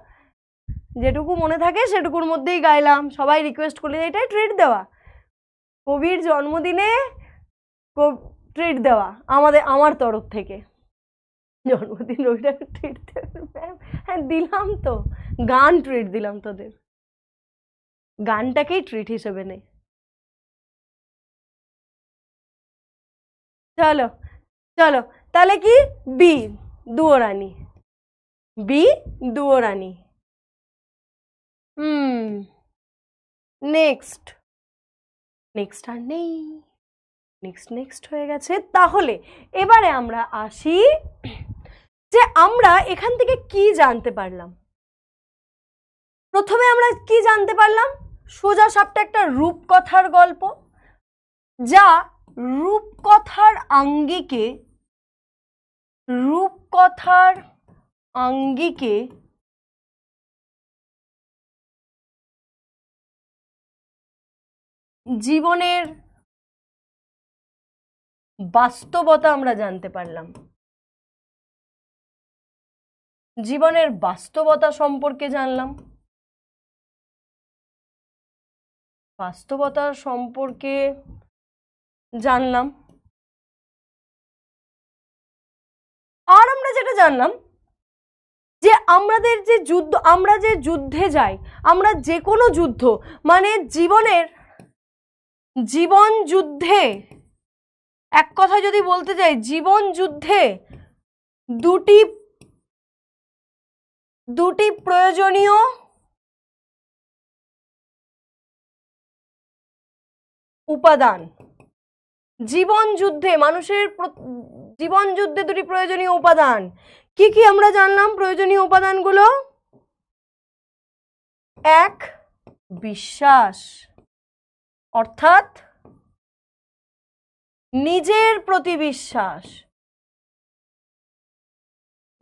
যেটুকু মনে থাকে সেটুকুর মধ্যেই গাইলাম। সবাই রিকোয়েস্ট করলে, এটাই ট্রিট দেওয়া। কবির জন্মদিনে ট্রিট দেওয়া আমার তরফ থেকে। জন্মদিন রবিটাকে ট্রিট দেবেন ম্যাম? হ্যাঁ দিলাম তো, গান ট্রিট দিলাম তোদের, গানটাকেই ট্রিট হিসেবে নে। চলো চলো, তাহলে কি বি দুয়োরানি, বি দুয়োরানি। নেক্সট, নেক্সট আর নেই, নেক্সট হয়ে গেছে। তাহলে এবারে আমরা আসি যে আমরা এখান থেকে কি জানতে পারলাম। প্রথমে আমরা কি জানতে পারলাম? সোজা সাপটা একটা রূপকথার গল্প, যা রূপকথার আঙ্গিকে জীবনের বাস্তবতা আমরা জানতে পারলাম, জীবনের বাস্তবতা সম্পর্কে জানলাম, বাস্তবতার সম্পর্কে জানলাম। আর আমরা যেটা জানলাম যে আমাদের যে যুদ্ধ, আমরা যে যুদ্ধে যাই, আমরা যে কোনো যুদ্ধ, মানে জীবন যুদ্ধে, এক কথা যদি বলতে যাই, জীবন যুদ্ধে দুটি প্রয়োজনীয় উপাদান, জীবন যুদ্ধে মানুষের জীবন যুদ্ধে দুটি প্রয়োজনীয় উপাদান। কি কি আমরা জানলাম প্রয়োজনীয় উপাদানগুলো? এক, বিশ্বাস, অর্থাৎ নিজের প্রতি বিশ্বাস,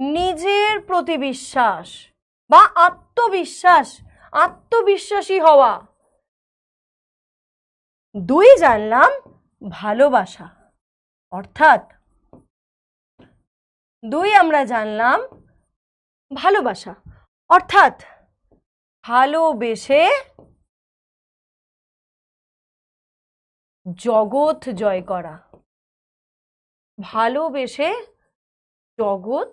নিজের প্রতি বিশ্বাস বা আত্মবিশ্বাস, আত্মবিশ্বাসী হওয়া। দুই, জানলাম ভালোবাসা, অর্থাৎ দুই আমরা জানলাম ভালোবাসা, অর্থাৎ ভালোবেসে জগৎ জয় করা, ভালোবেসে জগৎ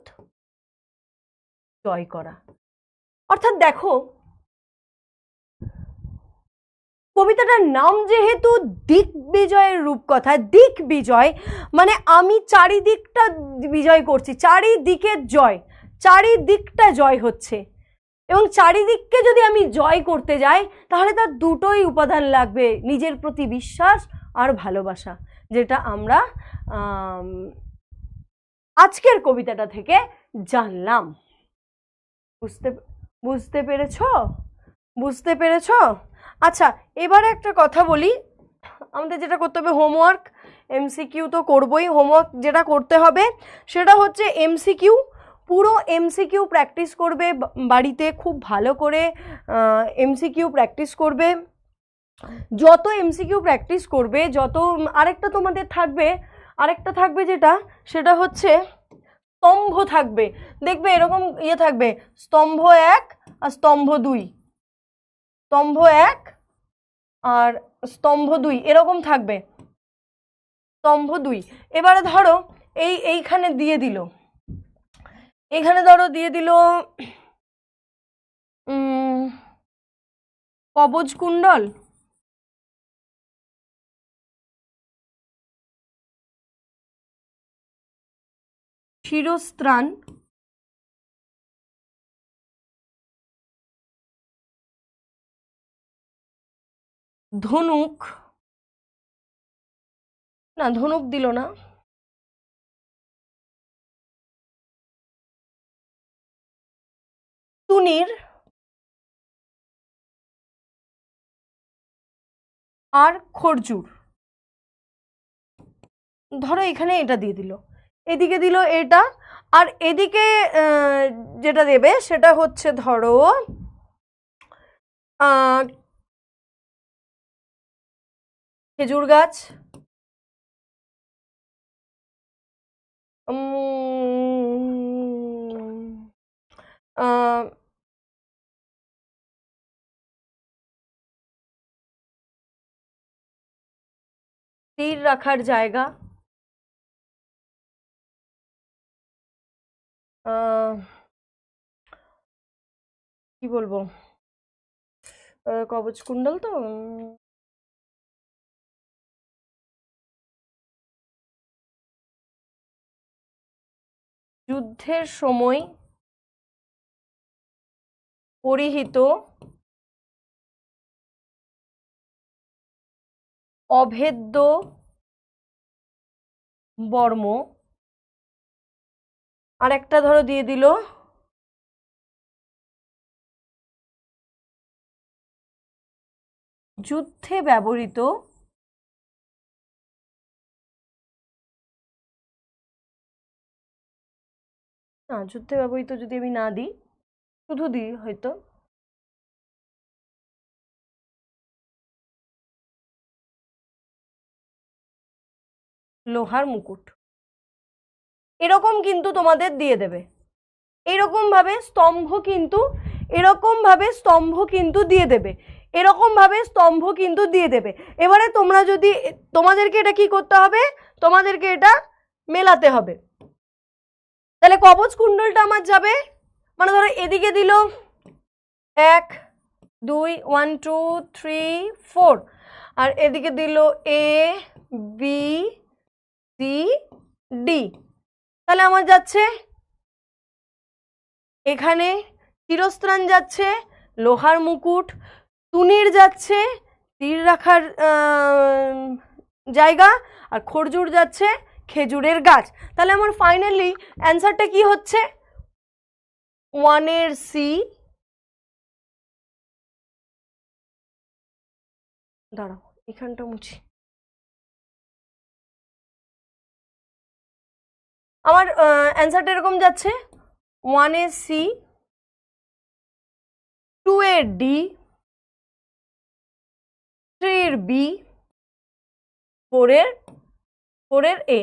জয় করা। অর্থাৎ দেখো, কবিতাটার নাম যেহেতু দিগ্বিজয়ের রূপকথা, দিগ্বিজয় মানে আমি চারিদিকটা বিজয় করছি, চারিদিকের জয়, চারিদিকটা জয় হচ্ছে, এবং চারিদিককে যদি আমি জয় করতে যাই তাহলে তার দুটোই উপাদান লাগবে, নিজের প্রতি বিশ্বাস আর ভালোবাসা, যেটা আমরা আজকের কবিতাটা থেকে জানলাম। বুঝতে পেরেছো? আচ্ছা, এবারে একটা কথা বলি, আমাদের যেটা করতে হবে হোমওয়ার্ক, এমসিকিউ তো করবই, হোমওয়ার্ক যেটা করতে হবে সেটা হচ্ছে এমসিকিউ, পুরো এমসিকিউ প্র্যাকটিস করবে বাড়িতে, খুব ভালো করে এমসিকিউ প্র্যাকটিস করবে। যত এমসিকিউ প্র্যাকটিস করবে, যত আরেকটা তোমাদের থাকবে, আরেকটা থাকবে যেটা, সেটা হচ্ছে স্তম্ভ থাকবে, দেখবে এরকম ইয়ে থাকবে, স্তম্ভ 1 আর স্তম্ভ 2, স্তম্ভ 1 আর স্তম্ভ 2 এরকম থাকবে, স্তম্ভ 2। এবারে ধরো এইখানে দিয়ে দিল, এখানে ধরো দিয়ে দিল কবচ কুণ্ডল, শিরস্ত্রাণ, ধনুক, না ধনুক দিল না, তুনির আর খরজুর। ধরো এখানে এটা দিয়ে দিল, এদিকে দিল এটা, আর এদিকে যেটা দেবে সেটা হচ্ছে ধরো খেজুর গাছ, তীর রাখার জায়গা, কি বলবো, কবচ কুণ্ডল তো, যুদ্ধের সময় পরিহিত অভেদ্য বর্ম, আর একটা ধরো দিয়ে দিল যুদ্ধে ব্যবহৃত না, যুদ্ধে ব্যবহৃত যদি আমি না দিই, শুধু দিই হয়তো লোহার মুকুট, এরকম কিন্তু তোমাদের দিয়ে দেবে। এরকম ভাবে স্তম্ভ কিন্তু, এরকম ভাবে স্তম্ভ কিন্তু দিয়ে দেবে, এরকম ভাবে স্তম্ভ কিন্তু দিয়ে দেবে। এবারে তোমরা যদি, তোমাদেরকে এটা কি করতে হবে, তোমাদেরকে এটা মেলাতে হবে। তাহলে কবচ কুণ্ডলটা আমার যাবে, মানে ধরো এদিকে দিল 1 2 1 2 3 4, আর এদিকে দিল A B C D, তাহলে আমার যাচ্ছে এখানে তীরস্ত্রাণ যাচ্ছে, লোহার মুকুট, তুনির যাচ্ছে তীর রাখার জায়গা, আর খরজুর যাচ্ছে খেজুরের গাছ। তাহলে আমার ফাইনালি অ্যান্সারটা কি হচ্ছে 1 এর সি, দাঁড়াও এখানটা মুছি, আমার অ্যান্সারটা এরকম যাচ্ছে 1 এর সি, 2 এর ডি, 3 এর বি, 4 এর এ,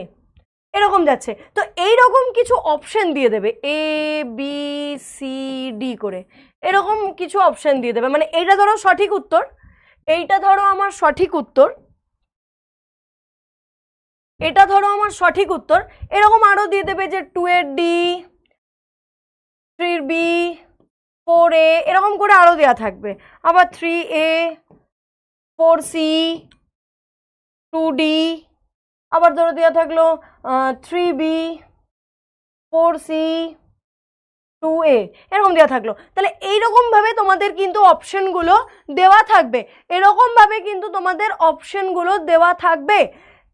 এরকম যাচ্ছে। তো এইরকম কিছু অপশন দিয়ে দেবে এ বি সি ডি করে, এরকম কিছু অপশন দিয়ে দেবে, মানে এইটা ধরো সঠিক উত্তর, এইটা ধরো আমার সঠিক উত্তর, এটা ধরো আমার সঠিক উত্তর, এরকম আরো দিয়ে দেবে যে 2 এর ডি, 3 এর বি, 4 এ, এরকম করে আরো দেওয়া থাকবে। আবার 3 এ, 4 সি, 2 ডি, আবার ধরো দেওয়া থাকলো 3 বি, 4 সি, 2 এ, এরকম দেওয়া থাকলো। তাহলে এইরকম ভাবে তোমাদের কিন্তু অপশনগুলো দেওয়া থাকবে, এরকম ভাবে কিন্তু তোমাদের অপশনগুলো দেওয়া থাকবে।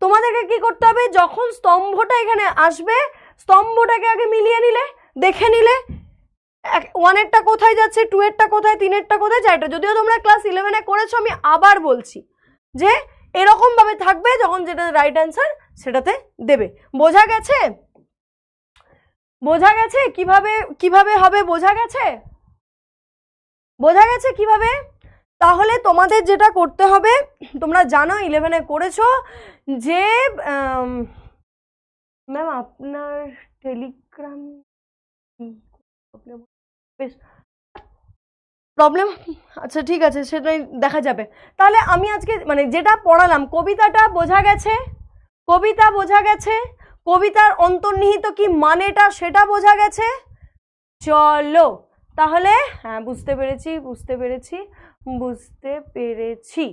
তোমাদেরকে কি করতে হবে, যখন স্তম্ভটা এখানে আসবে, স্তম্ভটাকে আগে মিলিয়ে নিলে, দেখে নিলে 1 এরটা কোথায় যাচ্ছে, 2 এরটা কোথায়, 3 এরটা কোথায়, 4টা, যদিও তোমরা ক্লাস 11-এ করেছো, আমি আবার বলছি যে এরকম ভাবে থাকবে, যখন যেটা রাইট অ্যান্সার সেটাতে দেবে। বোঝা গেছে? বোঝা গেছে কিভাবে কিভাবে হবে? বোঝা গেছে? বোঝা গেছে কিভাবে? তাহলে তোমাদের যেটা করতে হবে, তোমরা জানো 11-এ করেছো যে ম্যাম আপনার টেলিগ্রাম প্রবলেম, আচ্ছা ঠিক আছে, সেটাই দেখা যাবে। তাহলে আমি আজকে মানে যেটা পড়ালাম, কবিতাটা বোঝা গেছে, কবিতা বোঝা গেছে, কবিতার অন্তর্নিহিত কি মানেটা সেটা বোঝা গেছে। চলো তাহলে, হ্যাঁ বুঝতে পেরেছি বুঝতে পেরেছি বুঝতে পেরেছি,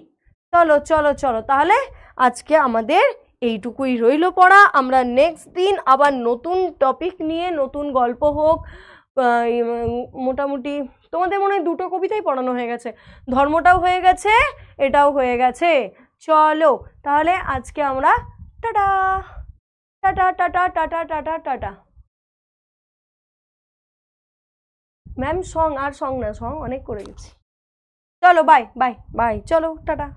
চলো চলো চলো, তাহলে আজকে আমাদের এইটুকুই রইল পড়া। আমরা নেক্সট দিন আবার নতুন টপিক নিয়ে, নতুন গল্প হোক, মোটামুটি তোমাদের মনে হয় 2টো কবিতাই পড়ানো হয়ে গেছে, ধর্মটাও হয়ে গেছে, এটাও হয়ে গেছে। চলো তাহলে আজকে আমরা tata tata tata tata tata tata. Ma'am song, আর সং না, সং অনেক করে গেছি। চলো বাই বাই বাই, চলো টাটা।